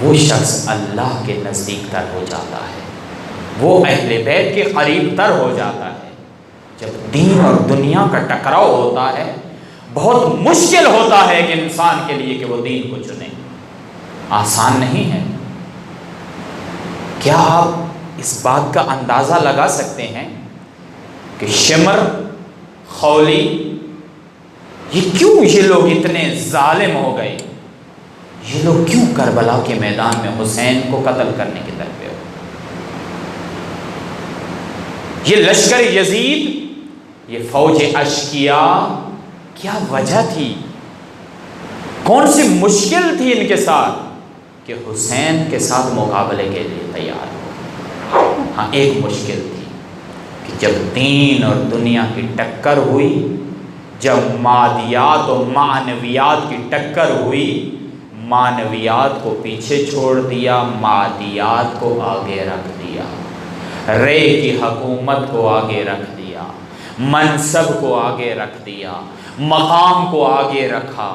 وہ شخص اللہ کے نزدیک تر ہو جاتا ہے، وہ اہل بیت کے قریب تر ہو جاتا ہے۔ جب دین اور دنیا کا ٹکراؤ ہوتا ہے، بہت مشکل ہوتا ہے کہ انسان کے لیے کہ وہ دین کو چنے، آسان نہیں ہے۔ کیا آپ اس بات کا اندازہ لگا سکتے ہیں کہ شمر، خولی، یہ لوگ اتنے ظالم ہو گئے، یہ لوگ کیوں کربلا کے میدان میں حسین کو قتل کرنے کی طرف ہو؟ یہ لشکر یزید، یہ فوج اشقیاء، کیا وجہ تھی؟ کون سی مشکل تھی ان کے ساتھ کہ حسین کے ساتھ مقابلے کے لیے تیار ہو؟ ہاں، ایک مشکل تھی کہ جب دین اور دنیا کی ٹکر ہوئی، جب مادیات اور معنویات کی ٹکر ہوئی، معنویات کو پیچھے چھوڑ دیا، مادیات کو آگے رکھ دیا، رے کی حکومت کو آگے رکھ دیا، منصب کو آگے رکھ دیا، مقام کو آگے رکھا،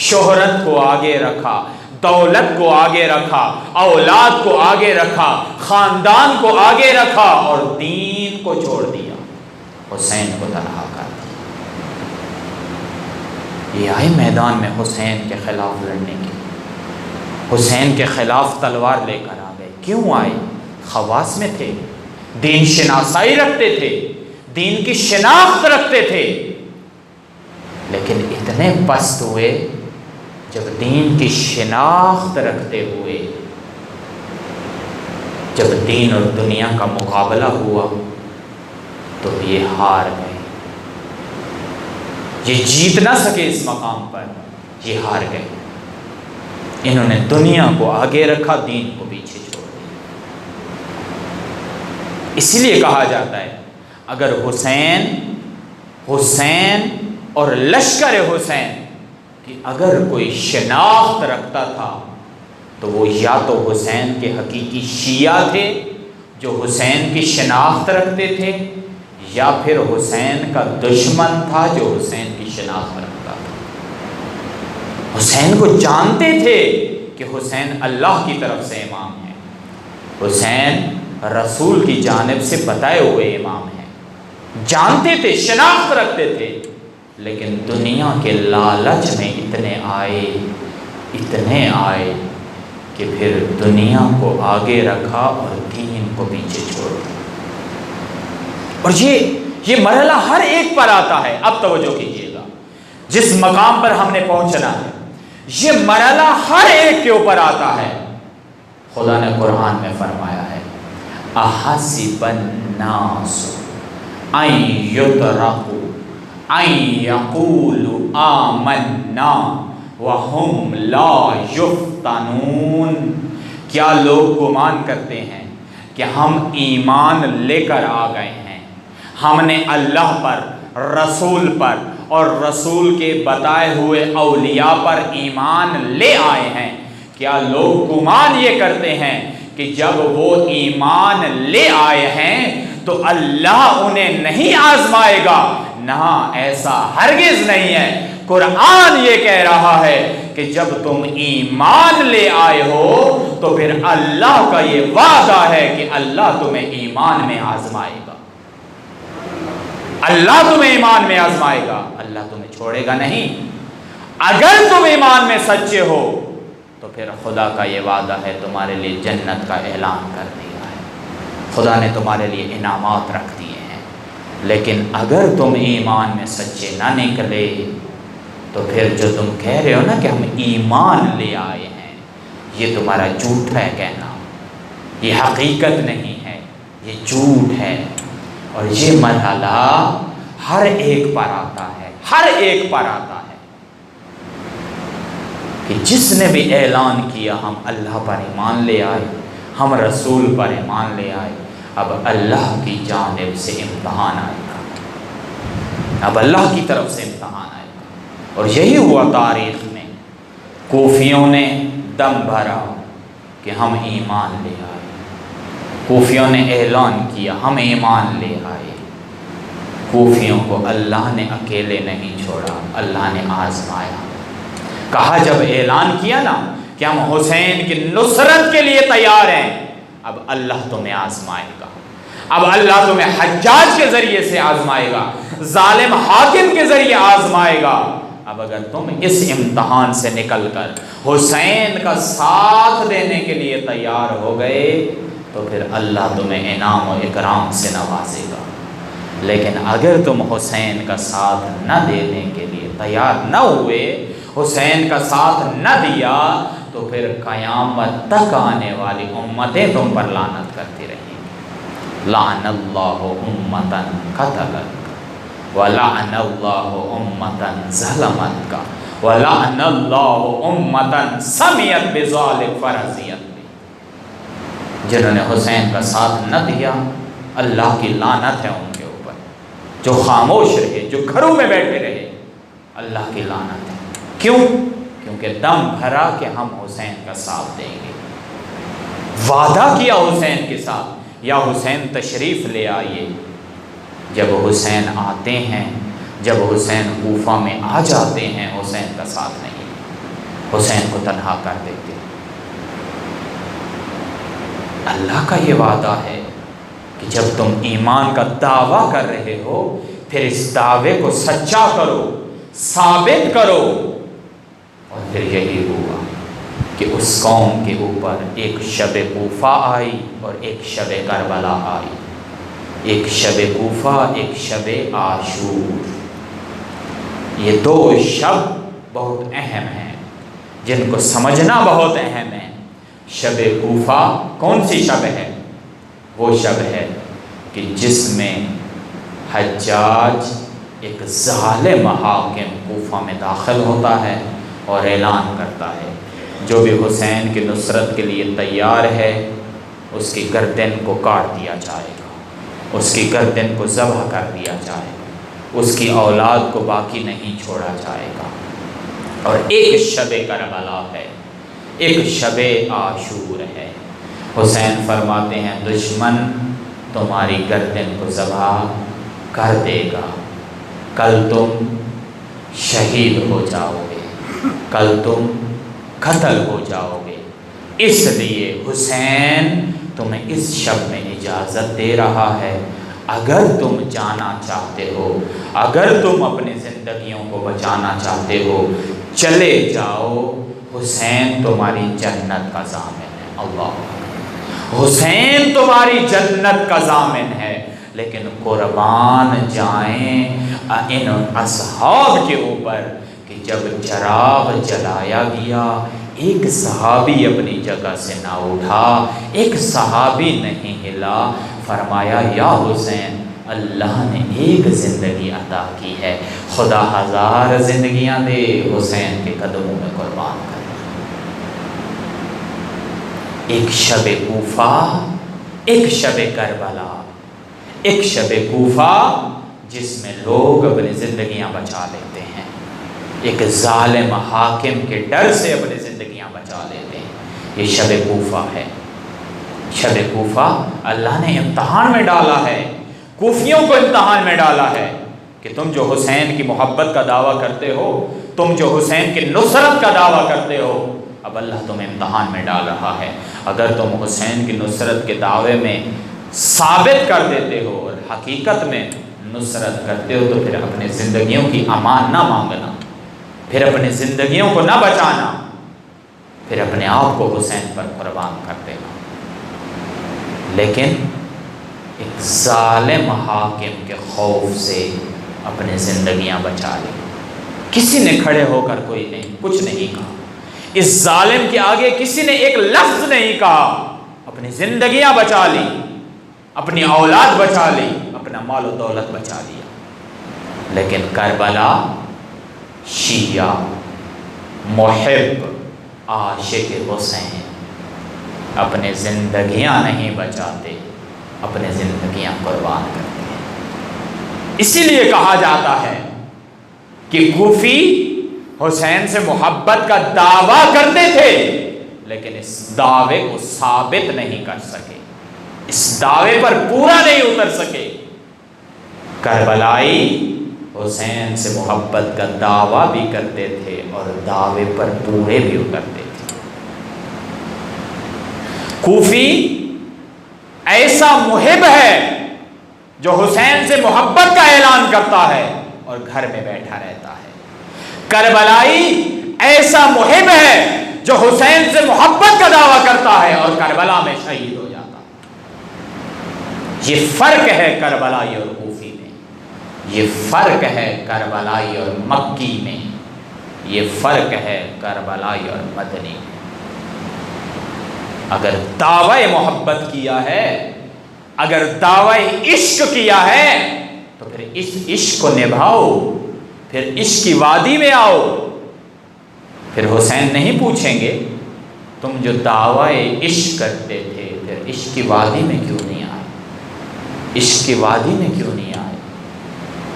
شہرت کو آگے رکھا، دولت کو آگے رکھا، اولاد کو آگے رکھا، خاندان کو آگے رکھا، اور دین کو چھوڑ دیا، حسین کو تنہا کر دیا۔ یہ آئے میدان میں حسین کے خلاف لڑنے کے، حسین کے خلاف تلوار لے کر آ گئے۔ کیوں آئے؟ خواص میں تھے، دین شناسائی رکھتے تھے، دین کی شناخت رکھتے تھے، لیکن اتنے پست ہوئے جب دین کی شناخت رکھتے ہوئے جب دین اور دنیا کا مقابلہ ہوا تو یہ ہار گئے، یہ جیت نہ سکے اس مقام پر، یہ ہار گئے۔ انہوں نے دنیا کو آگے رکھا، دین کو پیچھے چھوڑ دیا۔ اسی لیے کہا جاتا ہے اگر حسین اور لشکر حسین کہ اگر کوئی شناخت رکھتا تھا تو وہ یا تو حسین کے حقیقی شیعہ تھے جو حسین کی شناخت رکھتے تھے، یا پھر حسین کا دشمن تھا جو حسین کی شناخت رکھتا تھا۔ حسین کو جانتے تھے کہ حسین اللہ کی طرف سے امام ہے، حسین رسول کی جانب سے بتائے ہوئے امام ہیں، جانتے تھے، شناخت رکھتے تھے، لیکن دنیا کے لالچ میں اتنے آئے کہ پھر دنیا کو آگے رکھا اور دین کو پیچھے چھوڑ دیا۔ اور یہ مرحلہ ہر ایک پر آتا ہے۔ اب توجہ کیجیے گا، جس مقام پر ہم نے پہنچنا ہے یہ مرحلہ ہر ایک کے اوپر آتا ہے۔ خدا نے قرآن میں فرمایا ہے احسب الناس ان یترکوا ان یقولوا آمنا وہم لا یفتنون، کیا لوگ گمان کرتے ہیں کہ ہم ایمان لے کر آ گئے ہیں، ہم نے اللہ پر، رسول پر اور رسول کے بتائے ہوئے اولیاء پر ایمان لے آئے ہیں، کیا لوگ گمان یہ کرتے ہیں کہ جب وہ ایمان لے آئے ہیں تو اللہ انہیں نہیں آزمائے گا؟ نہ، ایسا ہرگز نہیں ہے۔ قرآن یہ کہہ رہا ہے کہ جب تم ایمان لے آئے ہو تو پھر اللہ کا یہ وعدہ ہے کہ اللہ تمہیں ایمان میں آزمائے گا، اللہ تمہیں ایمان میں آزمائے گا، اللہ تمہیں چھوڑے گا نہیں۔ اگر تم ایمان میں سچے ہو تو پھر خدا کا یہ وعدہ ہے، تمہارے لیے جنت کا اعلان کر دیا ہے، خدا نے تمہارے لیے انعامات رکھ دیے ہیں۔ لیکن اگر تم ایمان میں سچے نہ نکلے تو پھر جو تم کہہ رہے ہو نا کہ ہم ایمان لے آئے ہیں، یہ تمہارا جھوٹ ہے کہنا، یہ حقیقت نہیں ہے، یہ جھوٹ ہے۔ اور یہ مرحلہ ہر ایک پر آتا ہے، ہر ایک پر آتا ہے کہ جس نے بھی اعلان کیا ہم اللہ پر ایمان لے آئے، ہم رسول پر ایمان لے آئے، اب اللہ کی جانب سے امتحان آئے گا، اب اللہ کی طرف سے امتحان آئے گا۔ اور یہی ہوا تاریخ میں، کوفیوں نے دم بھرا کہ ہم ایمان لے آئے، کوفیوں نے اعلان کیا ہم ایمان لے آئے۔ کوفیوں کو اللہ نے اکیلے نہیں چھوڑا، اللہ نے آزمایا۔ کہا جب اعلان کیا نا کہ ہم حسین کی نصرت کے لیے تیار ہیں، اب اللہ تمہیں آزمائے گا، اب اللہ تمہیں حجاج کے ذریعے سے آزمائے گا، ظالم حاکم کے ذریعے آزمائے گا۔ اب اگر تم اس امتحان سے نکل کر حسین کا ساتھ دینے کے لیے تیار ہو گئے تو پھر اللہ تمہیں انعام و اکرام سے نوازے گا۔ لیکن اگر تم حسین کا ساتھ نہ دینے کے لیے تیار نہ ہوئے، حسین کا ساتھ نہ دیا، تو پھر قیامت تک آنے والی امتیں تم پر لعنت کرتی رہیں گی۔ لعن اللہ امتن قتلت وَلَعْنَ اللَّهُ أُمَّةً ظَلَمَتْكَ وَلَعْنَ اللَّهُ أُمَّةً سَمِيَتْ بِذَلِكَ فَرَضِيَتْ بِهِ، جنہوں نے حسین کا ساتھ نہ دیا اللہ کی لعنت ہے ان کے اوپر، جو خاموش رہے، جو گھروں میں بیٹھے رہے، اللہ کی لعنت ہے۔ کیوں؟ کیونکہ دم بھرا کہ ہم حسین کا ساتھ دیں گے، وعدہ کیا حسین کے ساتھ، یا حسین تشریف لے آئیے۔ جب حسین آتے ہیں، جب حسین کوفہ میں آ جاتے ہیں، حسین کا ساتھ نہیں، حسین کو تنہا کر دیتے۔ اللہ کا یہ وعدہ ہے کہ جب تم ایمان کا دعویٰ کر رہے ہو، پھر اس دعوے کو سچا کرو، ثابت کرو۔ اور پھر یہی ہوا کہ اس قوم کے اوپر ایک شب کوفہ آئی اور ایک شب کربلا آئی، ایک شب کوفہ، ایک شب عاشور۔ یہ دو شب بہت اہم ہیں جن کو سمجھنا بہت اہم ہے۔ شب کوفہ کون سی شب ہے؟ وہ شب ہے کہ جس میں حجاج ایک ظالم حاکم کوفہ میں داخل ہوتا ہے اور اعلان کرتا ہے جو بھی حسین کی نصرت کے لیے تیار ہے اس کی گردن کو کاٹ دیا جائے گا، اس کی گردن کو ذبح کر دیا جائے گا، اس کی اولاد کو باقی نہیں چھوڑا جائے گا۔ اور ایک شب کربلا ہے، ایک شب عاشور ہے۔ حسین فرماتے ہیں دشمن تمہاری گردن کو ذبح کر دے گا، کل تم شہید ہو جاؤ گے۔ کل تم قتل ہو جاؤ گے، اس لیے حسین تمہیں اس شب میں اجازت دے رہا ہے، اگر تم جانا چاہتے ہو، اگر تم اپنی زندگیوں کو بچانا چاہتے ہو، چلے جاؤ، حسین تمہاری جنت کا ضامن ہے۔ اللہ، حسین تمہاری جنت کا ضامن ہے، لیکن قربان جائیں ان اصحاب کے اوپر کہ جب چراغ جلایا گیا ایک صحابی اپنی جگہ سے نہ اٹھا، ایک صحابی نہیں ہلا، فرمایا یا حسین اللہ نے ایک زندگی عطا کی ہے، خدا 1000 زندگیاں دے، حسین کے قدموں میں قربان کر۔ ایک شب کوفہ، ایک شب کربلا، ایک شب کوفہ جس میں لوگ اپنی زندگیاں بچا لیتے ہیں، ایک ظالم حاکم کے ڈر سے اپنی زندگیاں بچا لیتے ہیں، یہ شب کوفہ ہے۔ شب کوفہ اللہ نے امتحان میں ڈالا ہے، کوفیوں کو امتحان میں ڈالا ہے کہ تم جو حسین کی محبت کا دعویٰ کرتے ہو، تم جو حسین کی نصرت کا دعویٰ کرتے ہو، اب اللہ تمہیں امتحان میں ڈال رہا ہے۔ اگر تم حسین کی نصرت کے دعوے میں ثابت کر دیتے ہو اور حقیقت میں نصرت کرتے ہو تو پھر اپنی زندگیوں کی امان نہ مانگنا، پھر اپنی زندگیوں کو نہ بچانا، پھر اپنے آپ کو حسین پر قربان کر دینا۔ لیکن ایک ظالم حاکم کے خوف سے اپنی زندگیاں بچا لی، کسی نے کھڑے ہو کر کوئی نہیں کچھ نہیں کہا، اس ظالم کے آگے کسی نے ایک لفظ نہیں کہا، اپنی زندگیاں بچا لی، اپنی اولاد بچا لی، اپنا مال و دولت بچا لیا۔ لیکن کربلا شیعہ محب عاشق حسین اپنے زندگیاں نہیں بچاتے، اپنے زندگیاں قربان کرتے ہیں۔ اسی لیے کہا جاتا ہے کہ کوفی حسین سے محبت کا دعویٰ کرتے تھے لیکن اس دعوے کو ثابت نہیں کر سکے، اس دعوے پر پورا نہیں اتر سکے۔ کربلائی حسین سے محبت کا دعویٰ بھی کرتے تھے اور دعوے پر پورے بھی اترتے تھے۔ کوفی ایسا محب ہے جو حسین سے محبت کا اعلان کرتا ہے اور گھر میں بیٹھا رہتا ہے، کربلائی ایسا محب ہے جو حسین سے محبت کا دعویٰ کرتا ہے اور کربلا میں شہید ہو جاتا ہے۔ یہ فرق ہے کربلائی اور کوفی میں، یہ فرق ہے کربلائی اور مکی میں، یہ فرق ہے کربلائی اور مدنی میں۔ اگر دعوی محبت کیا ہے، اگر دعوی عشق کیا ہے تو پھر اس عشق کو نبھاؤ، پھر عشق کی وادی میں آؤ۔ پھر حسین نہیں پوچھیں گے تم جو دعوی عشق کرتے تھے پھر عشق کی وادی میں کیوں نہیں آئے، عشق کی وادی میں کیوں نہیں آئے۔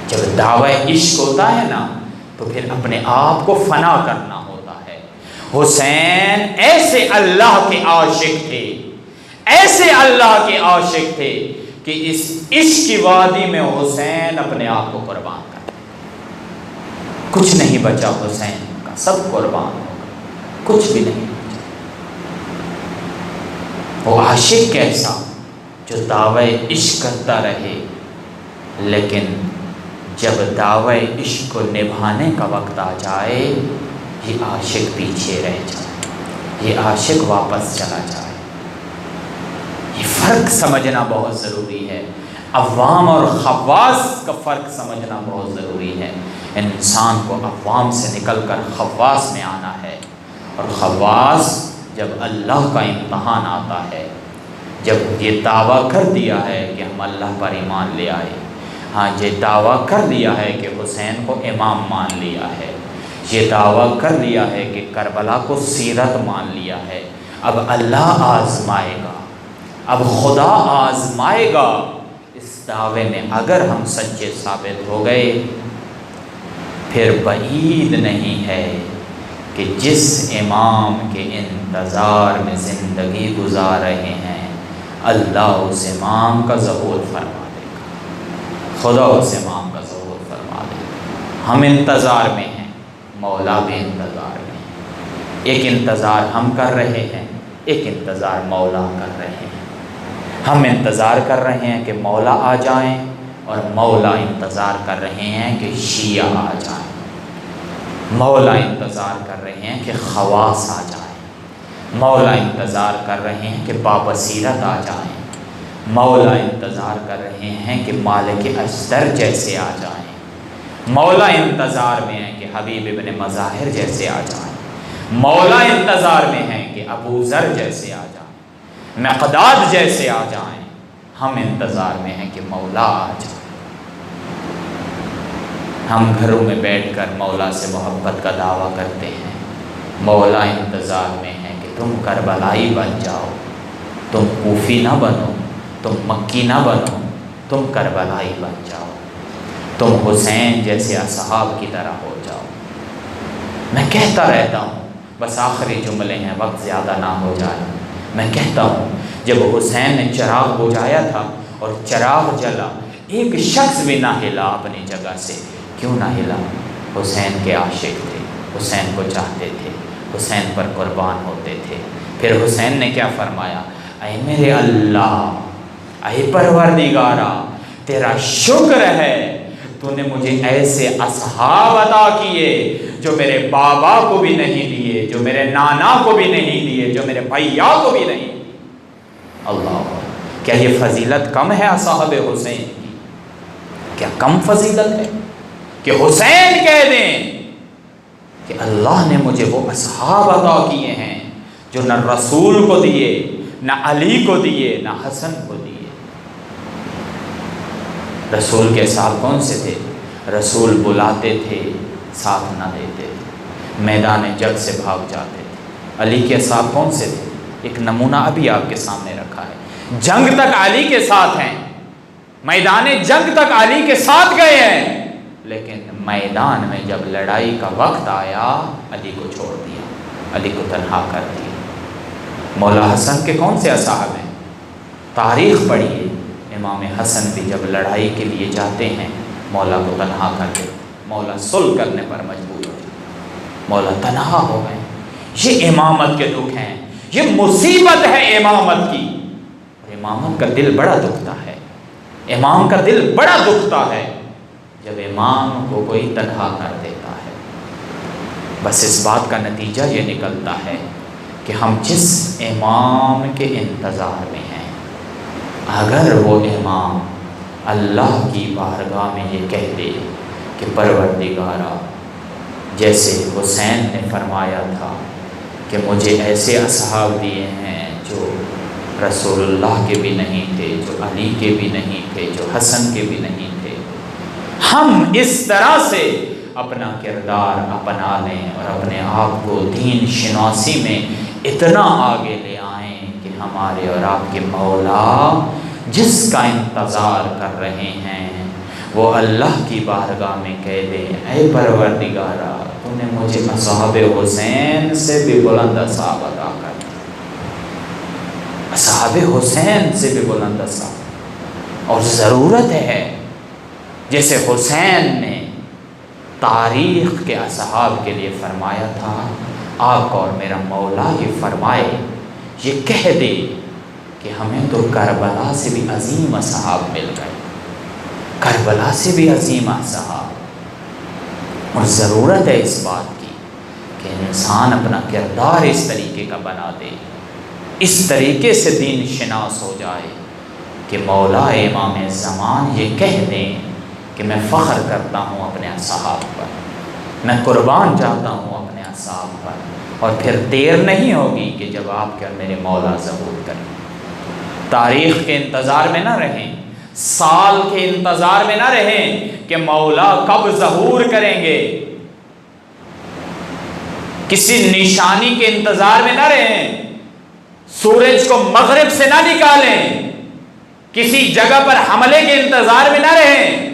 جب دعوی عشق ہوتا ہے نا تو پھر اپنے آپ کو فنا کرنا ہوتا ہے۔ حسین ایسے اللہ کے عاشق تھے، ایسے اللہ کے عاشق تھے کہ اس عشق کی وادی میں حسین اپنے آپ کو قربان کر دے۔ کچھ نہیں بچا حسین کا، سب قربان ہوگا، کچھ بھی نہیں بچا۔ وہ عاشق کیسا جو دعوی عشق کرتا رہے لیکن جب دعوی عشق کو نبھانے کا وقت آ جائے یہ عاشق پیچھے رہ جائے، یہ عاشق واپس چلا جائے۔ یہ فرق سمجھنا بہت ضروری ہے، عوام اور خواص کا فرق سمجھنا بہت ضروری ہے۔ انسان کو عوام سے نکل کر خواص میں آنا ہے، اور خواص جب اللہ کا امتحان آتا ہے، جب یہ دعویٰ کر دیا ہے کہ ہم اللہ پر ایمان لے آئے، ہاں یہ دعویٰ کر لیا ہے کہ حسین کو امام مان لیا ہے، یہ دعویٰ کر لیا ہے کہ کربلا کو سیرت مان لیا ہے، اب اللہ آزمائے گا، اب خدا آزمائے گا۔ اس دعوے میں اگر ہم سچے ثابت ہو گئے پھر بعید نہیں ہے کہ جس امام کے انتظار میں زندگی گزار رہے ہیں اللہ اس امام کا ظہور فرما دے گا، خدا اس امام کا ظہور فرما دے گا۔ ہم انتظار میں ہیں، مولا بھی انتظار میں ہے۔ ایک انتظار ہم کر رہے ہیں، ایک انتظار مولا کر رہے ہیں۔ ہم انتظار کر رہے ہیں کہ مولا آ جائیں، اور مولا انتظار کر رہے ہیں کہ شیعہ آ جائیں۔ مولا انتظار کر رہے ہیں کہ خواص آ جائیں، مولا انتظار کر رہے ہیں کہ بابصیرت آ جائیں، مولا انتظار کر رہے ہیں کہ مالک اشتر جیسے آ جائیں، مولا انتظار میں ہیں کہ حبیب ابن مظاہر جیسے آ جائیں، مولا انتظار میں ہیں کہ ابو ذر جیسے آ جائیں، مقداد جیسے آ جائیں۔ ہم انتظار میں ہیں کہ مولا آ جائیں۔ ہم گھروں میں بیٹھ کر مولا سے محبت کا دعویٰ کرتے ہیں، مولا انتظار میں ہے کہ تم کربلائی بن جاؤ، تم کوفی نہ بنو، تم مکی نہ بنو، تم کربلائی بن جاؤ، تم حسین جیسے اصحاب کی طرح ہو جاؤ۔ میں کہتا رہتا ہوں، بس آخری جملے ہیں، وقت زیادہ نہ ہو جائے۔ میں کہتا ہوں، جب حسین نے چراغ بجھایا تھا اور چراغ جلا، ایک شخص بھی نہ ہلا اپنی جگہ سے۔ کیوں نہ ہلا؟ حسین کے عاشق تھے، حسین کو چاہتے تھے، حسین پر قربان ہوتے تھے۔ پھر حسین نے کیا فرمایا؟ اے میرے اللہ، اے پروردگارا، تیرا شکر ہے تو نے مجھے ایسے اصحاب عطا کیے جو میرے بابا کو بھی نہیں دیے، جو میرے نانا کو بھی نہیں دیے، جو میرے بھیا کو بھی نہیں دیے۔ اللہ، کیا یہ فضیلت کم ہے اصحاب حسین کی؟ کیا کم فضیلت ہے کہ حسین کہہ دیں کہ اللہ نے مجھے وہ اصحاب عطا کیے ہیں جو نہ رسول کو دیے، نہ علی کو دیے، نہ حسن کو دیے۔ رسول کے ساتھ کون سے تھے؟ رسول بلاتے تھے، ساتھ نہ دیتے تھے، میدان جنگ سے بھاگ جاتے تھے۔ علی کے ساتھ کون سے تھے؟ ایک نمونہ ابھی آپ کے سامنے رکھا ہے، جنگ تک علی کے ساتھ ہیں، میدان جنگ تک علی کے ساتھ گئے ہیں، لیکن میدان میں جب لڑائی کا وقت آیا، علی کو چھوڑ دیا، علی کو تنہا کر دیا۔ مولا حسن کے کون سے اصحاب ہیں؟ تاریخ پڑھیے، امام حسن بھی جب لڑائی کے لیے جاتے ہیں، مولا کو تنہا کر دے، مولا صلح کرنے پر مجبور ہو، مولا تنہا ہو گئے۔ یہ امامت کے دکھ ہیں، یہ مصیبت ہے امامت کی۔ امامت کا دل بڑا دکھتا ہے، امام کا دل بڑا دکھتا ہے جب امام کو کوئی تنہا کر دیتا ہے۔ بس اس بات کا نتیجہ یہ نکلتا ہے کہ ہم جس امام کے انتظار میں ہیں، اگر وہ امام اللہ کی بارگاہ میں یہ کہہ دے کہ پروردگارا، جیسے حسین نے فرمایا تھا کہ مجھے ایسے اصحاب دیے ہیں جو رسول اللہ کے بھی نہیں تھے، جو علی کے بھی نہیں تھے، جو حسن کے بھی نہیں تھے، ہم اس طرح سے اپنا کردار اپنا لیں اور اپنے آپ کو دین شناسی میں اتنا آگے لے آئیں کہ ہمارے اور آپ کے مولا جس کا انتظار کر رہے ہیں وہ اللہ کی بارگاہ میں کہہ دیں، اے پروردگارا، تو نے مجھے اصحاب حسین سے بھی بلند اصحاب عطا کر دیا، اصحاب حسین سے بھی بلند اصحاب۔ اور ضرورت ہے، جیسے حسین نے تاریخ کے اصحاب کے لیے فرمایا تھا، آپ اور میرا مولا یہ فرمائے، یہ کہہ دے کہ ہمیں تو کربلا سے بھی عظیم اصحاب مل گئے، کربلا سے بھی عظیم اصحاب۔ اور ضرورت ہے اس بات کی کہ انسان اپنا کردار اس طریقے کا بنا دے، اس طریقے سے دین شناس ہو جائے کہ مولا امام زمان یہ کہہ دیں کہ میں فخر کرتا ہوں اپنے اصحاب پر، میں قربان جاتا ہوں اپنے اصحاب پر، اور پھر دیر نہیں ہوگی کہ جب آپ کے اور میرے مولا ظہور کریں۔ تاریخ کے انتظار میں نہ رہیں، سال کے انتظار میں نہ رہیں کہ مولا کب ظہور کریں گے، کسی نشانی کے انتظار میں نہ رہیں، سورج کو مغرب سے نہ نکالیں، کسی جگہ پر حملے کے انتظار میں نہ رہیں،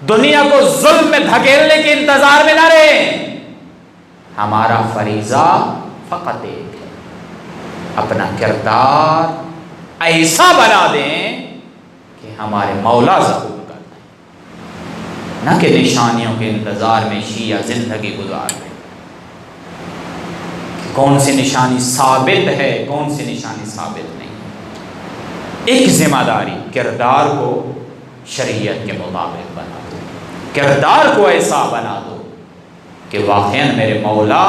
دنیا کو ظلم میں دھکیلنے کے انتظار میں نہ رہیں۔ ہمارا فریضہ فقط ایک ہے، اپنا کردار ایسا بنا دیں کہ ہمارے مولا ظہور کر دیں، نہ کہ نشانیوں کے انتظار میں شیعہ زندگی گزار دیں۔ کہ کون سی نشانی ثابت ہے، کون سی نشانی ثابت نہیں۔ ایک ذمہ داری، کردار کو شریعت کے مطابق بنا دو، کردار کو ایسا بنا دو کہ واقعاً میرے مولا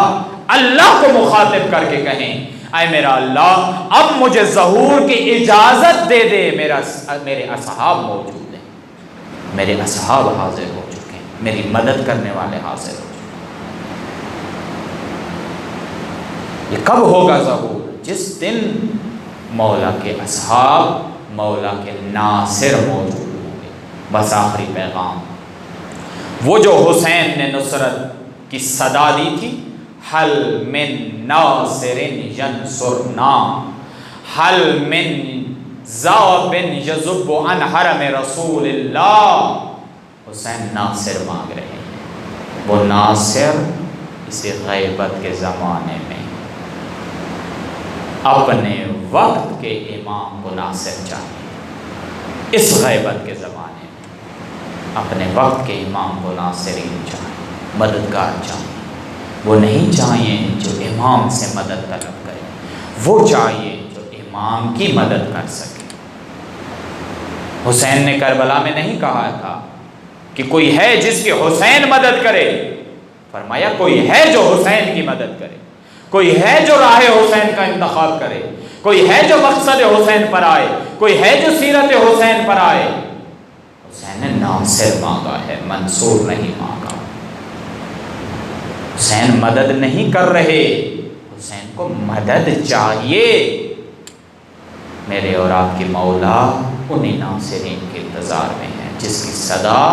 اللہ کو مخاطب کر کے کہیں اے میرا اللہ اب مجھے ظہور کی اجازت دے دے، میرے اصحاب موجود ہیں، میرے اصحاب حاضر ہو چکے ہیں، میری مدد کرنے والے حاضر ہو چکے ہیں۔ یہ کب ہوگا ظہور؟ جس دن مولا کے اصحاب، مولا کے ناصر موجود ہوں گے۔ بس آخری پیغام، وہ جو حسین نے نصرت کی صدا دی تھی، حل من ناصر ینصرنا، حل من ذاب یذب عن حرم رسول اللہ، حسین ناصر مانگ رہے ہیں۔ وہ ناصر اسی غیبت کے زمانے میں اپنے وقت کے امام کو ناصر چاہیے، اس غیبت کے زمانے میں اپنے وقت کے امام کو ناصرین چاہیے، مددگار چاہیے۔ وہ نہیں چاہیے جو امام سے مدد طلب کرے، وہ چاہیے جو امام کی مدد کر سکے۔ حسین نے کربلا میں نہیں کہا تھا کہ کوئی ہے جس کی حسین مدد کرے، فرمایا کوئی ہے جو حسین کی مدد کرے، کوئی ہے جو راہ حسین کا انتخاب کرے، کوئی ہے جو مقصد حسین پر آئے، کوئی ہے جو سیرت حسین پر آئے۔ حسین نے ناصر مانگا ہے، منصور نہیں مانگا۔ حسین مدد نہیں کر رہے، حسین کو مدد چاہیے۔ میرے اور آپ کے مولا انہی ناصرین کے انتظار میں ہیں جس کی صدا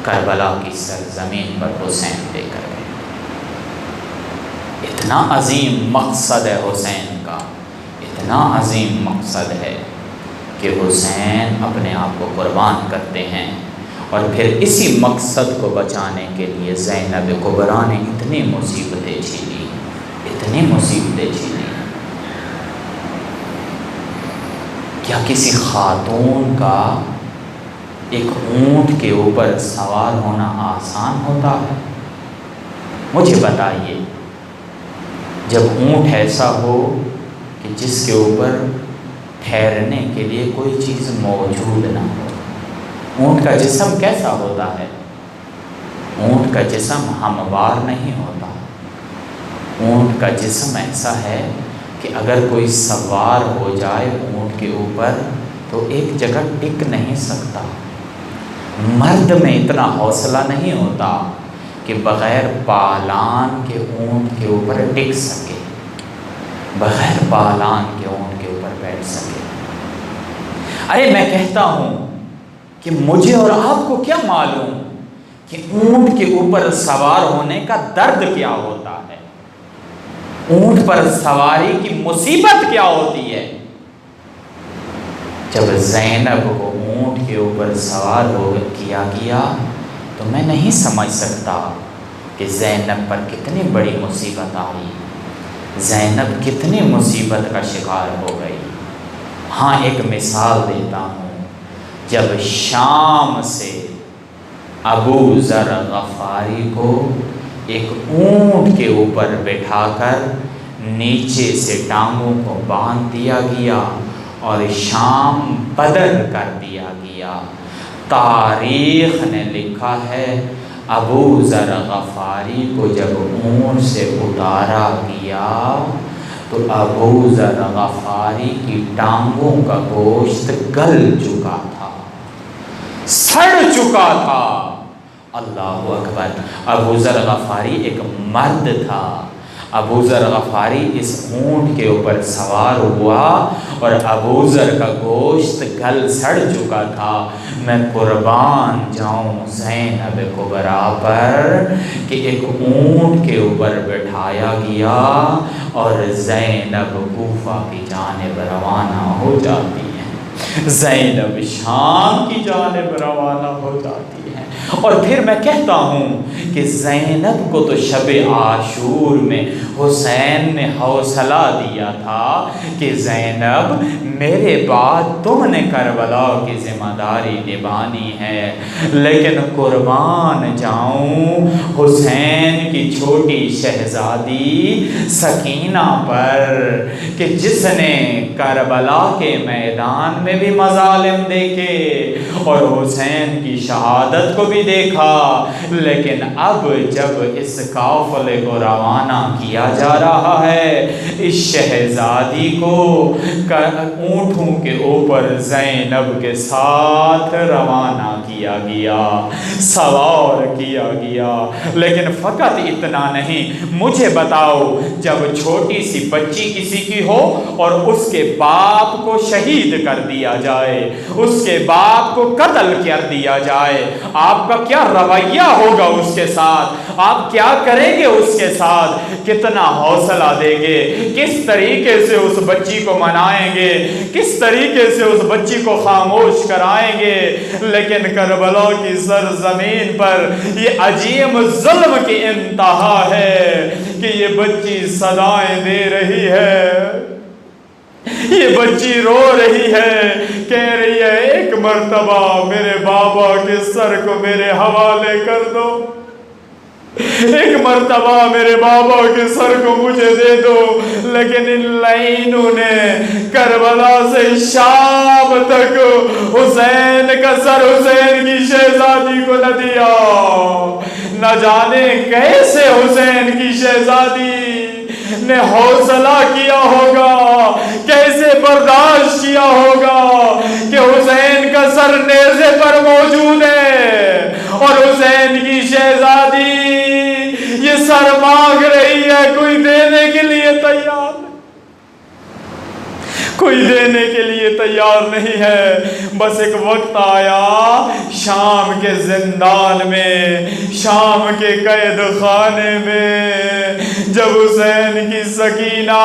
کربلا کی سرزمین پر حسین دے کر گئے۔ اتنا عظیم مقصد ہے حسین کا، اتنا عظیم مقصد ہے کہ حسین اپنے آپ کو قربان کرتے ہیں، اور پھر اسی مقصد کو بچانے کے لیے زینب کبریٰ نے اتنی مصیبتیں جھیلی، اتنی مصیبتیں جھیلی۔ کیا کسی خاتون کا ایک اونٹ کے اوپر سوار ہونا آسان ہوتا ہے؟ مجھے بتائیے، جب اونٹ ایسا ہو کہ جس کے اوپر ٹھہرنے کے لیے کوئی چیز موجود نہ ہو، اونٹ کا جسم کیسا ہوتا ہے؟ اونٹ کا جسم ہموار نہیں ہوتا، اونٹ کا جسم ایسا ہے کہ اگر کوئی سوار ہو جائے اونٹ کے اوپر تو ایک جگہ ٹک نہیں سکتا۔ مرد میں اتنا حوصلہ نہیں ہوتا کہ بغیر پالان کے اونٹ کے اوپر ٹک سکے، بغیر پالان کے اونٹ کے اوپر بیٹھ سکے۔ ارے میں کہتا ہوں کہ مجھے اور آپ کو کیا معلوم کہ اونٹ کے اوپر سوار ہونے کا درد کیا ہوتا ہے، اونٹ پر سواری کی مصیبت کیا ہوتی ہے۔ جب زینب کو اونٹ کے اوپر سوار ہو کیا گیا تو میں نہیں سمجھ سکتا کہ زینب پر کتنی بڑی مصیبت آئی، زینب کتنی مصیبت کا شکار ہو گئی۔ ہاں ایک مثال دیتا ہوں، جب شام سے ابو ذر غفاری کو ایک اونٹ کے اوپر بٹھا کر نیچے سے ٹانگوں کو باندھ دیا گیا اور شام بدر کر دیا گیا، تاریخ نے لکھا ہے ابو ذر غفاری کو جب اونٹ سے اتارا گیا تو ابو ذر غفاری کی ٹانگوں کا گوشت گل چکا تھا، سڑ چکا تھا۔ اللہ اکبر! ابو ذر غفاری ایک مرد تھا، ابو ذر غفاری اس اونٹ کے اوپر سوار ہوا اور ابو ذر کا گوشت گل سڑ چکا تھا۔ میں قربان جاؤں زینب کبریٰ پر کہ ایک اونٹ کے اوپر بٹھایا گیا اور زینب کوفہ کی جانب روانہ ہو جاتی ہے، زینب شام کی جانب روانہ ہو جاتی ہے۔ اور پھر میں کہتا ہوں کہ زینب کو تو شب عاشور میں حسین نے حوصلہ دیا تھا کہ زینب میرے بعد تم نے کربلا کی ذمہ داری نبھانی ہے، لیکن قربان جاؤں حسین کی چھوٹی شہزادی سکینہ پر کہ جس نے کربلا کے میدان میں بھی مظالم دیکھے اور حسین کی شہادت کو بھی دیکھا، لیکن اب جب اس قافلے کو روانہ کیا جا رہا ہے، اس شہزادی کو اونٹوں کے اوپر زینب کے ساتھ روانہ کیا گیا، سوار کیا گیا۔ لیکن فقط اتنا نہیں، مجھے بتاؤ جب چھوٹی سی بچی کسی کی ہو اور اس کے باپ کو شہید کر دیا جائے، اس کے باپ کو قتل کر دیا جائے، آپ کا کیا رویہ ہوگا اس کے ساتھ؟ آپ کیا کریں گے اس کے ساتھ؟ کتنا حوصلہ دیں گے؟ کس طریقے سے اس بچی کو منائیں گے؟ کس طریقے سے اس بچی کو خاموش کرائیں گے؟ لیکن کربلا کی سرزمین پر یہ عجیب ظلم کی انتہا ہے کہ یہ بچی صدائیں دے رہی ہے، یہ بچی رو رہی ہے، کہہ رہی ہے ایک مرتبہ میرے بابا کے سر کو میرے حوالے کر دو، ایک مرتبہ میرے بابا کے سر کو مجھے دے دو۔ لیکن ان لعینوں نے کربلا سے شام تک حسین کا سر حسین کی شہزادی کو نہ دیا۔ نہ جانے کیسے حسین کی شہزادی نے حوصلہ کیا ہوگا، کیسے برداشت کیا ہوگا کہ حسین کا سر نیزے پر موجود ہے اور حسین کی شہزادی یہ سر مانگ رہی ہے، کوئی دینے کے لیے تیار نہیں، کوئی دینے کے لیے تیار نہیں ہے۔ بس ایک وقت آیا شام کے زندان میں، شام کے قید خانے میں، جب حسین کی سکینہ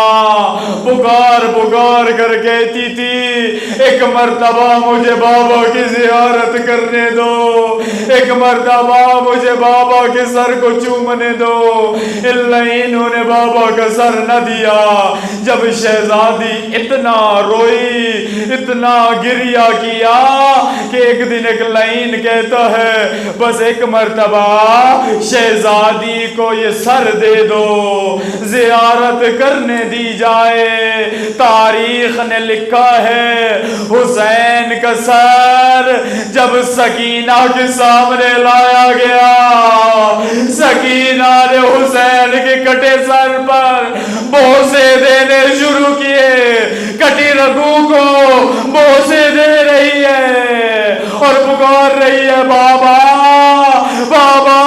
پکار پکار کر کہتی تھی ایک مرتبہ مجھے بابا کی زیارت کرنے دو، ایک مرتبہ مجھے بابا کے سر کو چومنے دو، انہوں نے بابا کا سر نہ دیا۔ جب شہزادی اتنا روئی، اتنا گریہ کیا کہ ایک دن ایک لعین کہتا ہے بس ایک مرتبہ شہزادی کو یہ سر دے دو، زیارت کرنے دی جائے۔ تاریخ نے لکھا ہے حسین کا سر جب سکینہ کے سامنے لایا گیا، سکینہ نے حسین کے کٹے سر پر بوسے دینے شروع کیے، کٹی رگوں کو بوسے دے رہی ہے اور پکار رہی ہے بابا بابا۔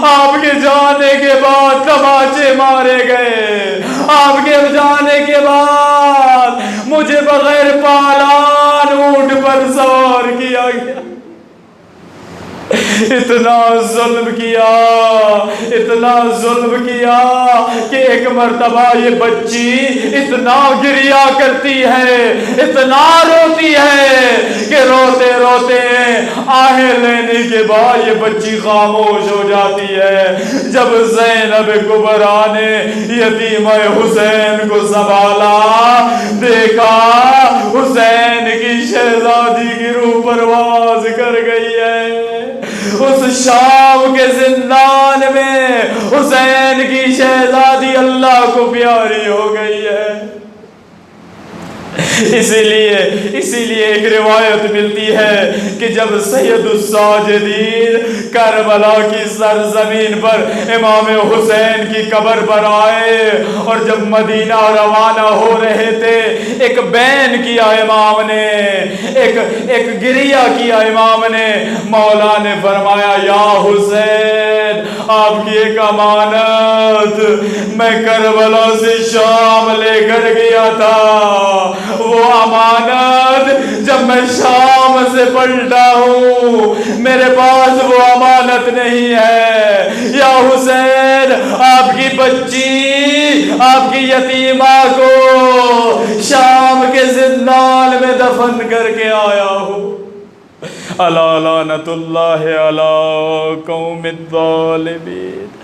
آپ کے جانے کے بعد تماچے مارے گئے، آپ کے جانے کے بعد مجھے بغیر پالان اونٹ پر سوار کیا گیا، اتنا ظلم کیا، اتنا ظلم کیا کہ ایک مرتبہ یہ بچی اتنا گریہ کرتی ہے، اتنا روتی ہے کہ روتے روتے آہیں لینے کے بعد یہ بچی خاموش ہو جاتی ہے۔ جب زینب کبریٰ نے یتیمہ حسین کو سنبھالا، دیکھا حسین کی شہزادی کی روح پرواز کر گئی ہے۔ اس شام کے زندان میں حسین کی شہزادی اللہ کو پیاری ہو گئی ہے۔ اسی لیے ایک روایت ملتی ہے کہ جب سید الساجدین کربلا کی سرزمین پر امام حسین کی قبر پر آئے اور جب مدینہ روانہ ہو رہے تھے، ایک بین کیا امام نے، ایک گریہ کیا امام نے۔ مولا نے فرمایا یا حسین، آپ کی ایک امانت میں کربلا سے شام لے کر گیا تھا، وہ امانت جب میں شام سے پلٹا ہوں میرے پاس وہ امانت نہیں ہے۔ یا حسین، آپ کی بچی، آپ کی یتیمہ کو شام کے زندان میں دفن کر کے آیا ہوں۔ الا لعنت اللہ علی قوم الظالمین۔